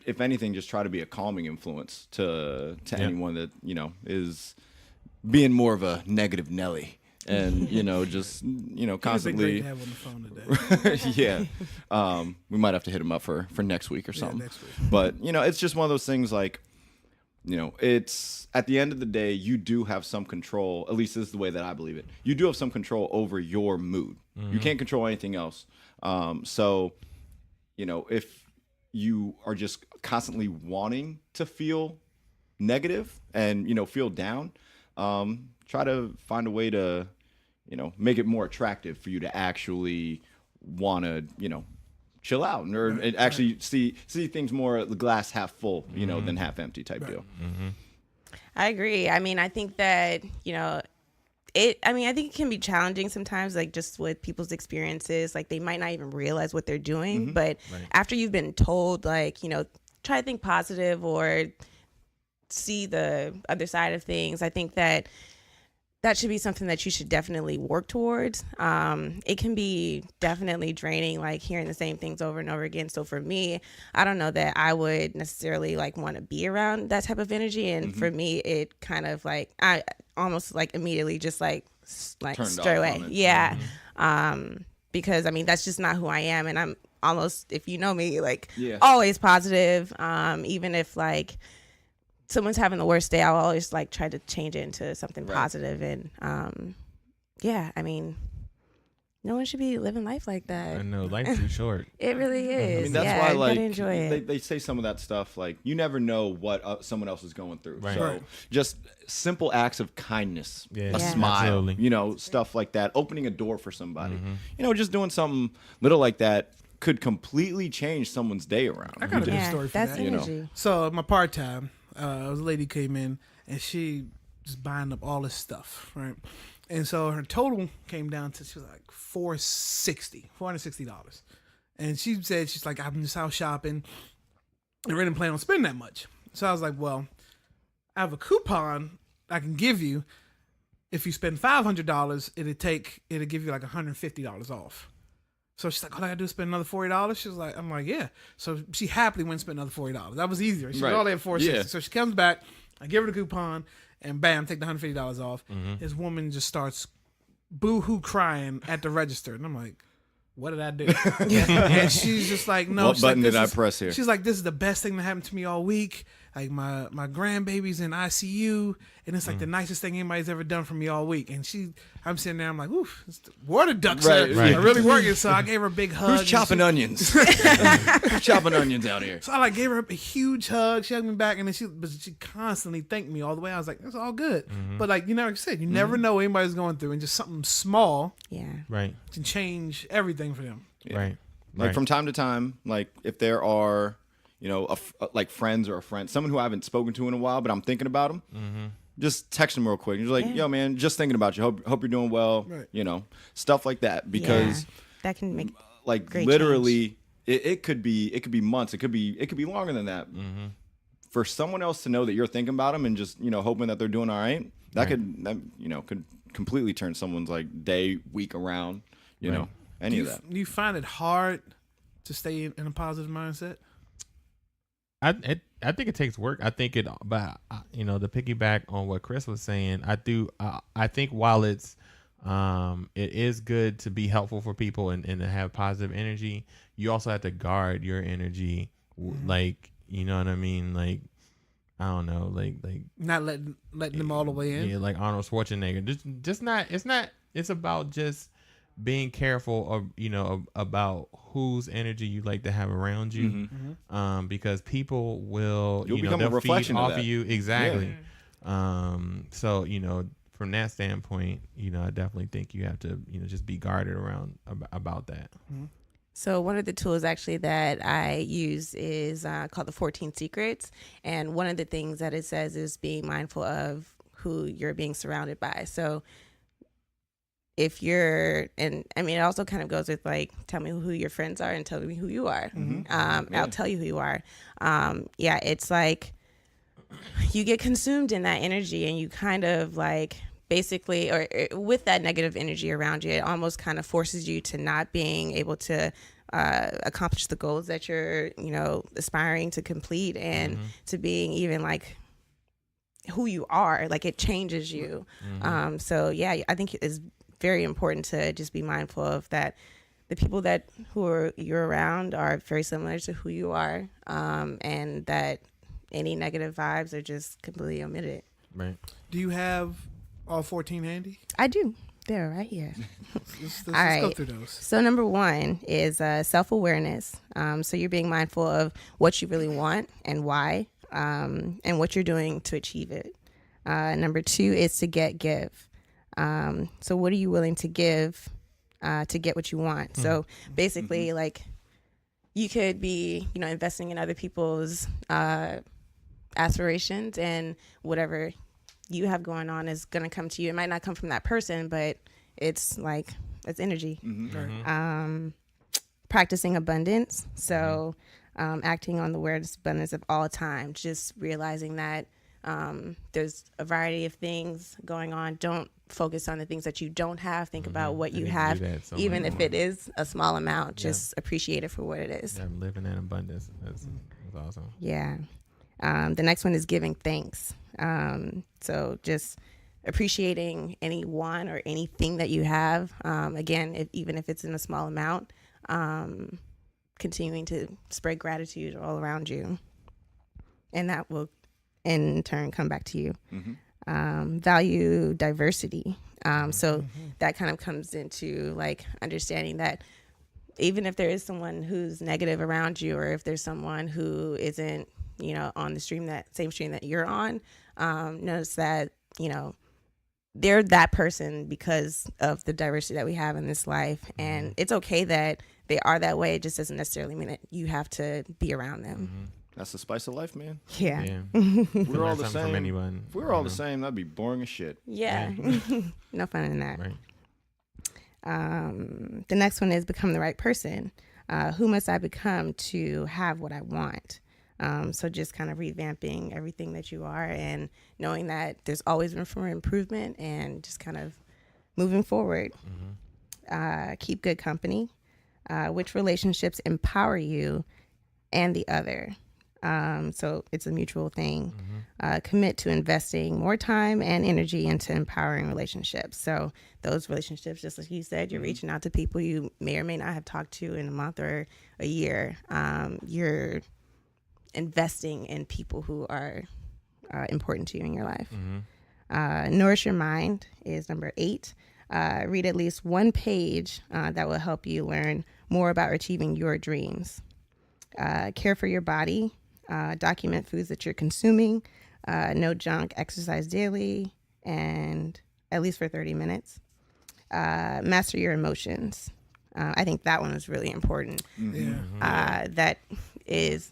if anything, just try to be a calming influence to anyone that, is being more of a negative Nelly. And, just, He was a constantly. great to have on the phone today. Yeah. We might have to hit him up for next week or Yeah, something. next week. But, it's just one of those things like, it's at the end of the day, you do have some control. At least this is the way that I believe it. You do have some control over your mood. You can't control anything else. So, if you are just constantly wanting to feel negative and, feel down, try to find a way to, make it more attractive for you to actually want to, chill out and actually see things more the glass half full, than half empty type deal. I agree. I mean, I think that, I think it can be challenging sometimes, like just with people's experiences, like they might not even realize what they're doing. But after you've been told, like, try to think positive or see the other side of things, I think that should be something that you should definitely work towards. It can be definitely draining, like hearing the same things over and over again. So for me, I don't know that I would necessarily like want to be around that type of energy. And for me, it kind of like, I almost like immediately just like Turned straight off away. from it. Yeah. Because I mean, that's just not who I am. And I'm almost, if you know me, like always positive. Even if like, someone's having the worst day, I'll always like try to change it into something positive. And I mean, no one should be living life like that. I know life's too short. It really is. I mean, that's yeah, why, you like, gotta enjoy it. they say some of that stuff, like, you never know what someone else is going through. Right. So Right. just simple acts of kindness, Yeah. a Yeah. smile, Absolutely. stuff like that, opening a door for somebody, just doing something little like that could completely change someone's day around. I got a good yeah, story for that's that. energy. So my part time, a lady came in and she just buying up all this stuff, right? And so her total came down to, she was like $460. And she said, she's like, I'm just out shopping. I really didn't plan on spending that much. So I was like, well, I have a coupon I can give you. If you spend $500, it'll give you like $150 off. So she's like, all I gotta do is spend another $40. She was like, I'm like, yeah. So she happily went and spent another $40. That was easier. She was Right. all there at $460. Yeah. So she comes back, I give her the coupon, and bam, take the $150 off. This woman just starts boo-hoo crying at the register. And I'm like, what did I do? And she's just like, no. What she's like, button did this I is- press here? She's like, this is the best thing that happened to me all week. Like my grandbaby's in ICU, and it's like the nicest thing anybody's ever done for me all week. And I'm sitting there, I'm like, oof, it's the water ducks Right, are, right. are really working. So I gave her a big hug. Who's and chopping she- onions? Who's chopping onions out here? So I like gave her a huge hug. She hugged me back, and then she constantly thanked me all the way. I was like, it's all good. But like like I said, you never know what anybody's going through, and just something small Yeah. Right. can change everything for them. Right. Like Right. from time to time, like if there are, like friends or a friend, someone who I haven't spoken to in a while, but I'm thinking about them, just text them real quick. You're like, Yeah. yo, man, just thinking about you. Hope you're doing well. Right. Stuff like that. Because that can make like great literally, it could be months. It could be longer than that. For someone else to know that you're thinking about them and just hoping that they're doing all right, that could completely turn someone's like day, week around. Any of that. Do you find it hard to stay in a positive mindset? I think it takes work. I think but to piggyback on what Chris was saying, I think while it is good to be helpful for people and to have positive energy, you also have to guard your energy. Like, you know what I mean? Like, I don't know, like Not letting them all the way in. yeah, like Arnold Schwarzenegger. Just not. It's not. it's about just being careful of about whose energy you like to have around you, because people will You'll become a they'll reflection feed of off that. of you exactly. So from that standpoint, I definitely think you have to just be guarded around about that. So one of the tools actually that I use is called the 14 Secrets. And one of the things that it says is being mindful of who you're being surrounded by. So if it also kind of goes with like, tell me who your friends are and tell me who you are. I'll tell you who you are. It's like you get consumed in that energy and you kind of like basically, or with that negative energy around you, it almost kind of forces you to not being able to accomplish the goals that you're, aspiring to complete, and to being even like who you are. Like it changes you. So yeah, I think it's very important to just be mindful of that. The people you're around are very similar to who you are, and that any negative vibes are just completely omitted. Right. Do you have all 14 handy? I do. They're right here. Let's right. go through those. So number 1 is self-awareness. So you're being mindful of what you really want and why, and what you're doing to achieve it. Number 2 is to give. So what are you willing to give to get what you want? So basically, like you could be, investing in other people's aspirations, and whatever you have going on is going to come to you. It might not come from that person, but it's energy. Practicing abundance. So acting on the awareness abundance of all time, just realizing that there's a variety of things going on. Don't focus on the things that you don't have. Think about what you have, even if it is a small amount. Just appreciate it for what it is. Yeah, living in abundance. That's awesome. Yeah. The next one is giving thanks. So just appreciating anyone or anything that you have. Again, even if it's in a small amount, continuing to spread gratitude all around you. And that will in turn come back to you. Value diversity. So that kind of comes into like understanding that even if there is someone who's negative around you, or if there's someone who isn't, on the same stream that you're on, notice that, they're that person because of the diversity that we have in this life. And it's okay that they are that way. It just doesn't necessarily mean that you have to be around them. That's the spice of life, man. Yeah. We're all the From same. anyone, If we were all the same, that'd be boring as shit. Yeah. No fun in that. Right. The next one is become the right person. Who must I become to have what I want? So just kind of revamping everything that you are, and knowing that there's always room for improvement, and just kind of moving forward. Keep good company. Which relationships empower you and the other? So it's a mutual thing. Commit to investing more time and energy into empowering relationships. So those relationships, just like you said, you're reaching out to people you may or may not have talked to in a month or a year. You're investing in people who are important to you in your life. Nourish your mind is number 8. Read at least one page that will help you learn more about achieving your dreams. Care for your body. Document foods that you're consuming. No junk. Exercise daily, and at least for 30 minutes. Master your emotions. I think that one is really important. That is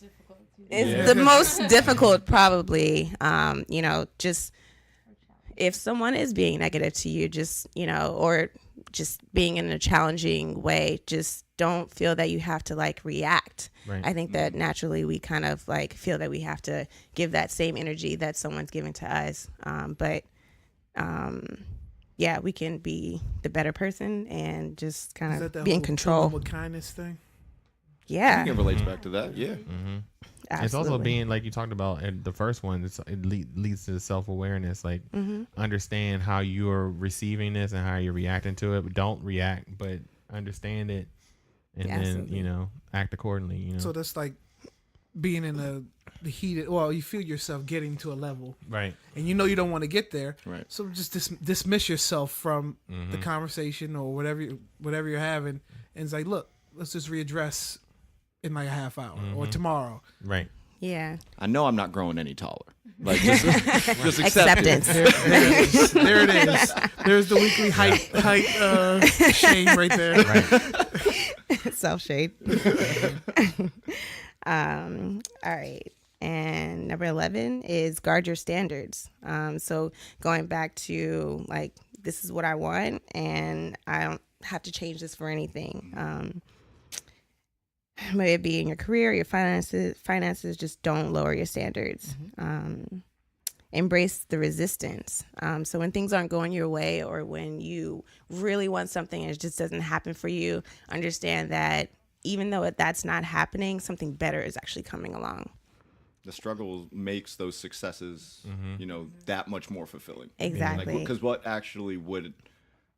the most difficult, probably. Just if someone is being negative to you, just, or just being in a challenging way, just don't feel that you have to like react. Right. I think that naturally we kind of like feel that we have to give that same energy that someone's giving to us. Yeah, we can be the better person and just kind of be in control. With kindness thing. Yeah. You can relate back to that. Yeah. Absolutely. It's also being, like you talked about in the first one, it leads to self-awareness. Like, understand how you're receiving this and how you're reacting to it. But don't react, but understand it, and then act accordingly. So that's like being in the heat. Well, you feel yourself getting to a level, Right. and you know you don't want to get there. Right. So just dismiss yourself from the conversation or whatever you're having, and it's like, look, let's just readdress in like a half hour or tomorrow. Right. Yeah. I know I'm not growing any taller. Like just accept Acceptance. it. There it is. There's the weekly height shame right there. Right. Self shade. All right. And number 11 is guard your standards. So going back to like, this is what I want, and I don't have to change this for anything. May it be in your career, your finances, just don't lower your standards. Embrace the resistance. So when things aren't going your way, or when you really want something and it just doesn't happen for you, understand that even though that's not happening, something better is actually coming along. The struggle makes those successes, that much more fulfilling. Exactly. Because what actually would,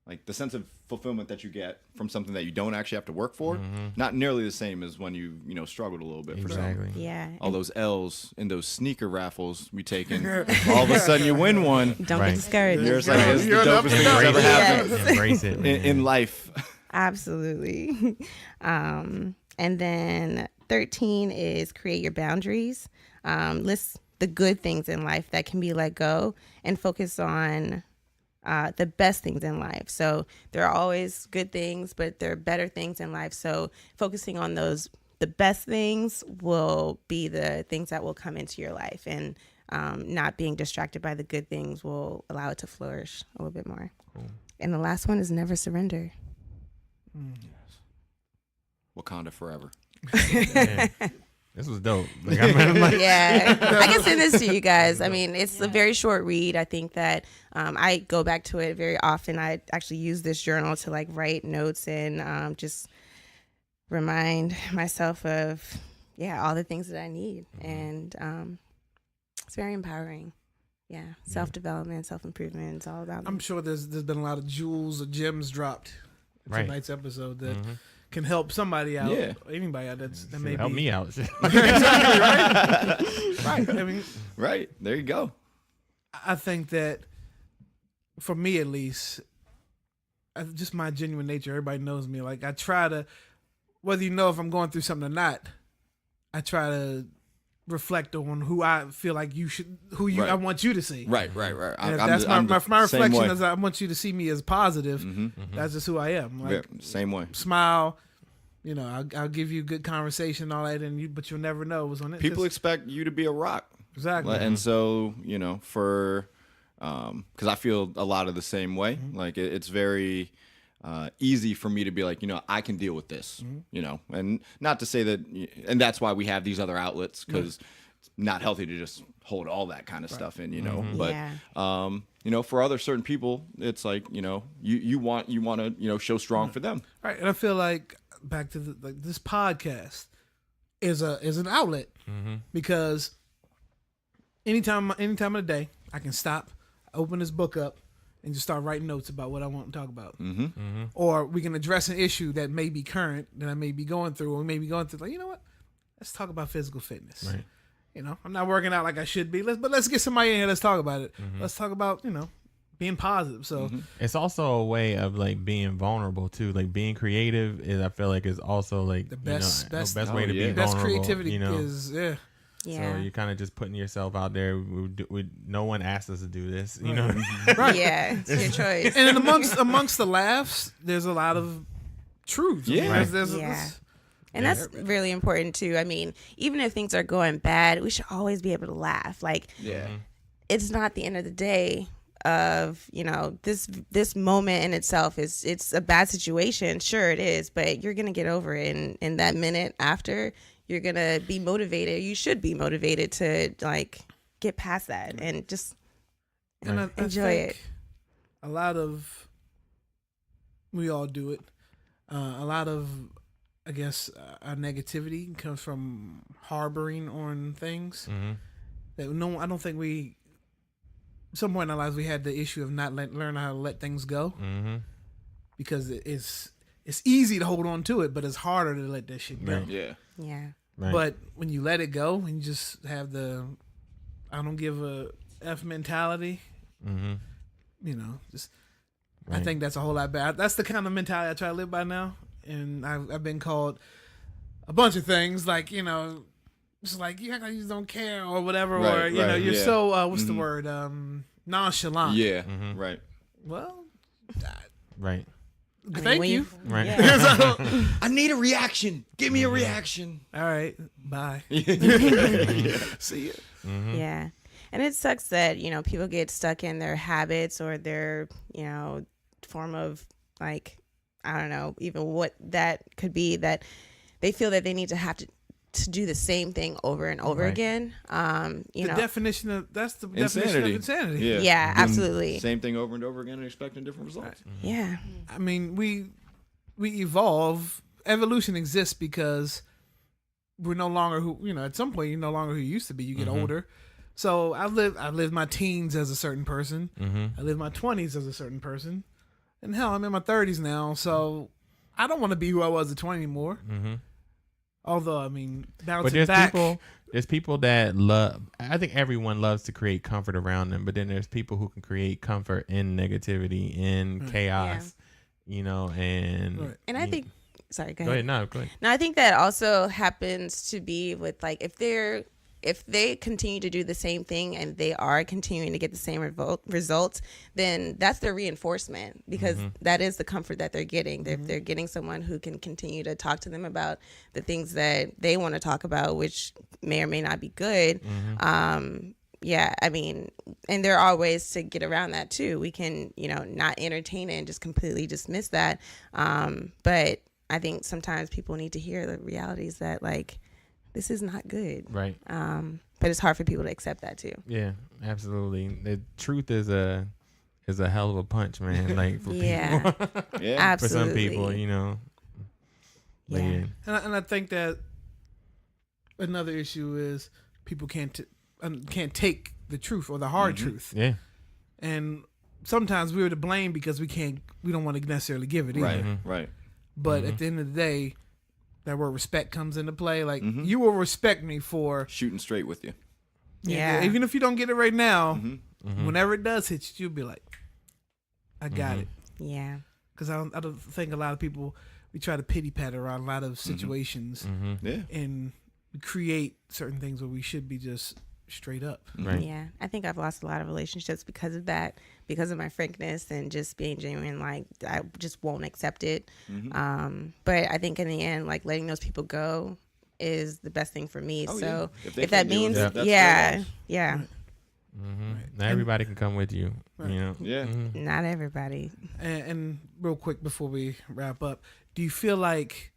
like, the sense of fulfillment that you get from something that you don't actually have to work for, not nearly the same as when you struggled a little bit for something. Exactly. Yeah. All those L's in those sneaker raffles we take in, all of a sudden you win one. Don't Right. get discouraged. You're just like, it's the You're an dopest up thing and that's down. ever happened Yes. Embrace it. in life. Absolutely. And then 13 is create your boundaries. List the good things in life that can be let go and focus on the best things in life. So there are always good things, but there are better things in life. So focusing on the best things will be the things that will come into your life, and not being distracted by the good things will allow it to flourish a little bit more. Cool. And the last one is never surrender. Wakanda forever. Man, this was dope. Like, I'm like, Yeah, I can send this to you guys. I mean, it's a very short read. I think that I go back to it very often. I actually use this journal to like write notes and just remind myself of all the things that I need, and it's very empowering. Yeah, self-development, self-improvement, it's all about. I'm sure there's been a lot of jewels or gems dropped in Right. tonight's episode that can help somebody out, Yeah. or anybody out that may help be. me out. Exactly, right? Right. I mean, Right. There you go. I think that for me at least, just my genuine nature, everybody knows me. Like, I try to, whether you know if I'm going through something or not, I try to reflect on who I feel like Right. I want you to see. Right. And if that's my same reflection way. is I want you to see me as positive. That's just who I am. Like, Yeah, same way. smile. I'll give you good conversation and all that, but you'll never know what's on it. People Just- expect you to be a rock. exactly. And so, for, because I feel a lot of the same way. Like, it's very easy for me to be like, I can deal with this, and not to say that, and that's why we have these other outlets, because it's not healthy to just hold all that kind of stuff in, but, for other certain people, it's like, you want to, show strong for them. Right, and I feel like back to this podcast is an outlet because anytime of the day I can stop, open this book up, and just start writing notes about what I want to talk about, or we can address an issue that may be current that I may be going through, or maybe going through. Like, you know what? Let's talk about physical fitness. Right. I'm not working out like I should be. Let's get somebody in here. Let's talk about it. Let's talk about being positive. So it's also a way of like being vulnerable too. Like being creative is, I feel like, is also like the best way to be best vulnerable. creativity is Yeah. So you're kind of just putting yourself out there. No one asked us to do this, you know. right. Yeah, it's your choice. And amongst the laughs, there's a lot of truth. Yeah. Right. Yeah. And that's really important too. I mean, even if things are going bad, we should always be able to laugh. Like, Yeah. it's not the end of the day of, this moment in itself it's a bad situation. Sure it is, but you're going to get over it. And in that minute after, you're going to be motivated. You should be motivated to like get past that and just And I enjoy think it. A lot of, we all do it. A lot of, I guess, our negativity comes from harboring on things that I don't think we. At some point in our lives, we had the issue of not learning how to let things go, because it's easy to hold on to it, but it's harder to let that shit go. Right. Yeah. Yeah. Right. But when you let it go and you just have the I don't give a F mentality, just I Right. think that's a whole lot better. That's the kind of mentality I try to live by now. And I've been called a bunch of things like, just like you act like you just don't care or whatever, or Right, right, you're yeah. so what's the word? Nonchalant. Yeah, right. Well, Right. I mean, thank when you. Right. Yeah. I need a reaction. Give me a reaction. All right, bye. See ya. Yeah. And it sucks that, people get stuck in their habits or their, form of like, I don't know, even what that could be, that they feel that they need to have to do the same thing over and over Right. again. The definition of definition Insanity. of insanity. Yeah. Yeah, Doing absolutely. Same thing over and over again and expecting different results. Yeah. I mean, we evolve. Evolution exists because we're no longer who at some point you're no longer who you used to be. You get older. So I lived my teens as a certain person. I lived my 20s as a certain person. And hell, I'm in my 30s now, so I don't want to be who I was at 20 anymore. Although, I mean, But bouncing back. there's people that love. I think everyone loves to create comfort around them, but then there's people who can create comfort in negativity, in chaos, and Right. And I think, sorry, go Go ahead. ahead, no, go ahead. No, I think that also happens to be with like if they continue to do the same thing and they are continuing to get the same results, then that's their reinforcement because that is the comfort that they're getting. They're getting someone who can continue to talk to them about the things that they want to talk about, which may or may not be good. Yeah, I mean, and there are ways to get around that too. We can, not entertain it and just completely dismiss that. But I think sometimes people need to hear the realities that like, this is not good. Right. But it's hard for people to accept that too. Yeah, absolutely. The truth is a hell of a punch, man. Like for Yeah. people, Yeah. for some Absolutely. people, But Yeah. And I think that another issue is people can't take the truth or the hard truth. yeah, And sometimes we're to blame because we don't want to necessarily give it either. Right. Right. But at the end of the day, that word respect comes into play. Like you will respect me for Shooting straight with you. Yeah. even if you don't get it right now, whenever it does hit you, you'll be like, I got it. Yeah. Because I don't think a lot of people, we try to pity pat around a lot of situations Yeah. and we create certain things where we should be just straight up. right. Yeah. I think I've lost a lot of relationships because of that, because of my frankness and just being genuine. Like I just won't accept it. But I think in the end, like letting those people go is the best thing for me. Oh, so yeah. If they if that can't deal with means, it, that's their yeah, loss. yeah, Not everybody can come with you. Yeah. not everybody. And real quick before we wrap up, do you feel like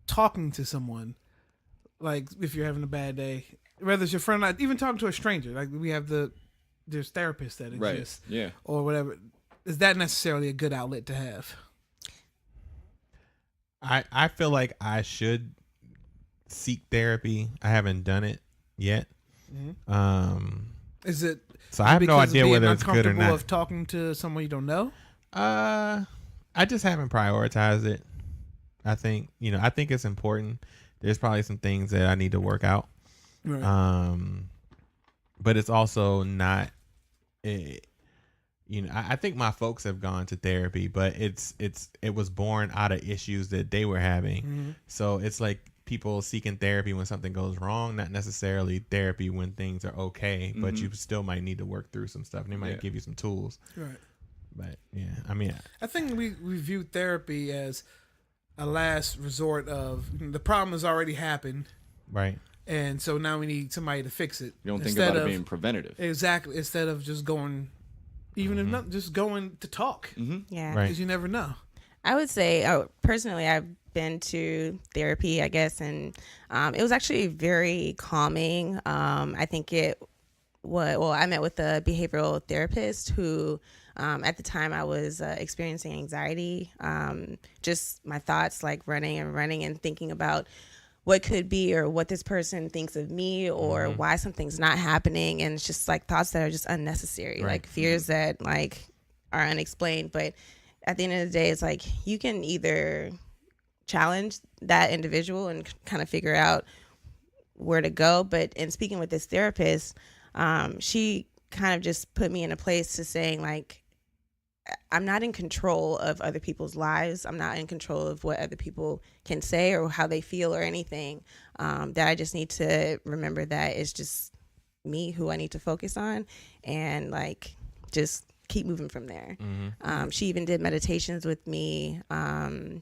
talking to someone, like if you're having a bad day, whether it's your friend, like even talking to a stranger, like we have there's therapists that Right. exist Yeah. or whatever, is that necessarily a good outlet to have? I feel like I should seek therapy. I haven't done it yet. Is it So I have no because of idea being whether it's good or uncomfortable not. of talking to someone you don't know? I just haven't prioritized it. I think it's important. There's probably some things that I need to work out. Right. But it's also not. I think my folks have gone to therapy, but it was born out of issues that they were having. So it's like people seeking therapy when something goes wrong, not necessarily therapy when things are okay, but you still might need to work through some stuff. And they might give you some tools. Right. But yeah, I mean, I think we view therapy as a last resort of the problem has already happened, right. and so now we need somebody to fix it. You don't think Instead about it of- being preventative. Exactly. Instead of just going, even if not, just going to talk, Yeah. Right. because you never know. I would say, personally, I've been to therapy, I guess, and it was actually very calming. I think I met with a behavioral therapist who, at the time I was experiencing anxiety, just my thoughts like running and thinking about what could be or what this person thinks of me or why something's not happening. And it's just like thoughts that are just unnecessary, like fears that like are unexplained. But at the end of the day, it's like you can either challenge that individual and kind of figure out where to go. But in speaking with this therapist, she kind of just put me in a place to saying, like, I'm not in control of other people's lives. I'm not in control of what other people can say or how they feel or anything. That I just need to remember that it's just me who I need to focus on, and like just keep moving from there. She even did meditations with me,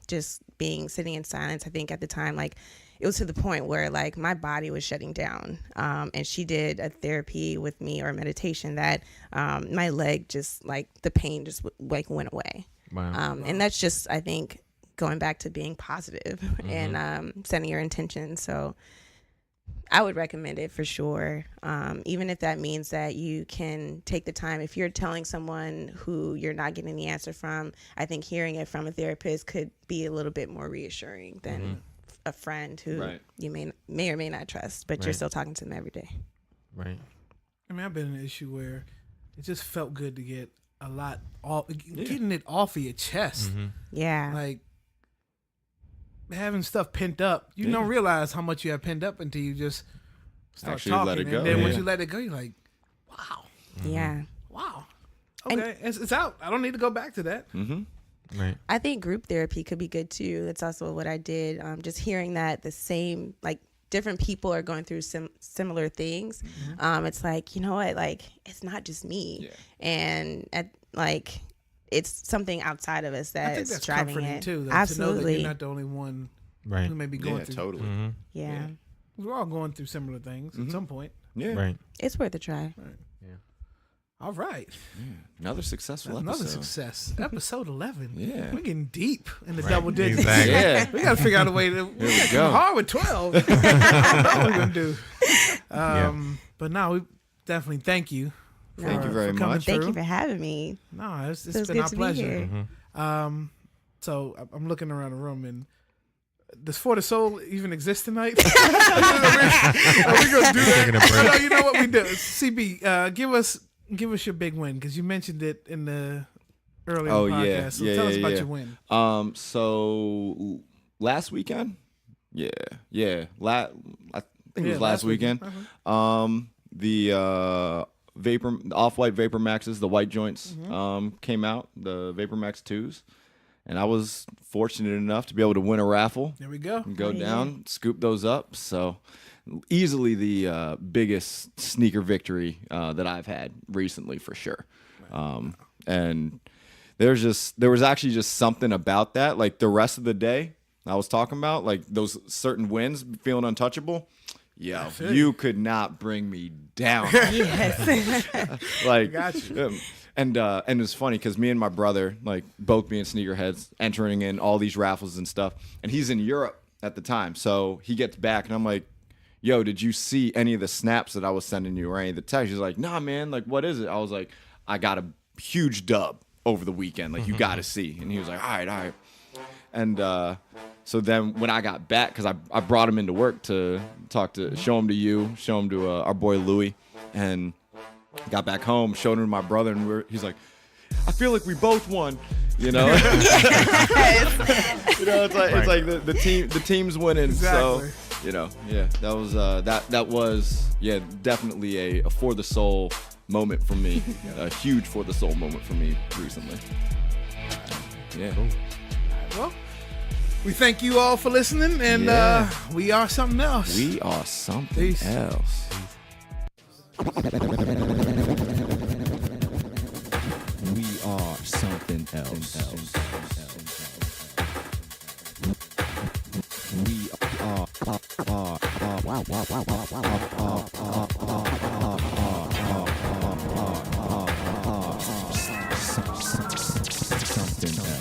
just sitting in silence. I think at the time, like, it was to the point where like my body was shutting down. And she did a therapy with me, or a meditation, that my leg just, like, the pain just like went away. Wow. And that's just, I think, going back to being positive and setting your intentions. So I would recommend it for sure. Even if that means that you can take the time. If you're telling someone who you're not getting the answer from, I think hearing it from a therapist could be a little bit more reassuring than a friend who you may or may not trust, but you're still talking to them every day. Right. I mean, I've been in an issue where it just felt good to get a lot off, getting it off of your chest. Yeah. Like, having stuff pent up, you don't realize how much you have pent up until you just start Actually talking. let it go. And then once Yeah. you let it go, you're like, wow, Yeah. wow. Okay, it's out. I don't need to go back to that. Right. I think group therapy could be good too. That's also what I did. Just hearing that the same, like, different people are going through similar things. It's like, you know what, like, it's not just me. And like, it's something outside of us I think that's that's driving comforting it. too. Though, Absolutely. to know that you're not the only one Right. who may be going Yeah, through. totally. Yeah. We're all going through similar things at some point. Yeah. Right. It's worth a try. All right. Another successful Another episode. success. Episode 11. Yeah. We're getting deep in the double digits. Exactly. Yeah. We got to figure out a way to. Here we go. Hard with 12. What are we going to do? But no, we definitely thank you. Thank you very for coming much. Thank you through. for having me. No, it's It was been good our to be pleasure. here. So I'm looking around the room, and does For the Soul even exist tonight? Are we gonna do Taking a that? break. No, you know what we do? CB, give us your big win, because you mentioned it in the earlier podcast. yeah. So Yeah, tell us yeah, about yeah. your win. So last weekend, I think it was last weekend. The Off-White Vapor Maxes, the white joints, came out, the Vapor Max 2s, and I was fortunate enough to be able to win a raffle. There we go. And go down, scoop those up. So easily the biggest sneaker victory that I've had recently, for sure. And there was actually just something about that. Like, the rest of the day I was talking about, like those certain wins, feeling untouchable. Yeah, you could not bring me down. Like, Got you. and it's funny because me and my brother, like, both being sneakerheads, entering in all these raffles and stuff, and he's in Europe at the time, so he gets back, and I'm like, yo, did you see any of the snaps that I was sending you or any of the texts? He's like, nah, man, like, what is it? I was like, I got a huge dub over the weekend, like, you got to see. And he was like, all right. And so then when I got back, because I brought him into work to show him to you, show him to our boy Louie, and got back home, showed him to my brother, and he's like, I feel like we both won, you know. You know, it's like the team's winning. Exactly. So, you know, yeah, that was that was definitely a For the Soul moment for me, a huge For the Soul moment for me recently. Yeah. Well, we thank you all for listening, and we are something else. We are something Peace. else. We are something else. We are something else.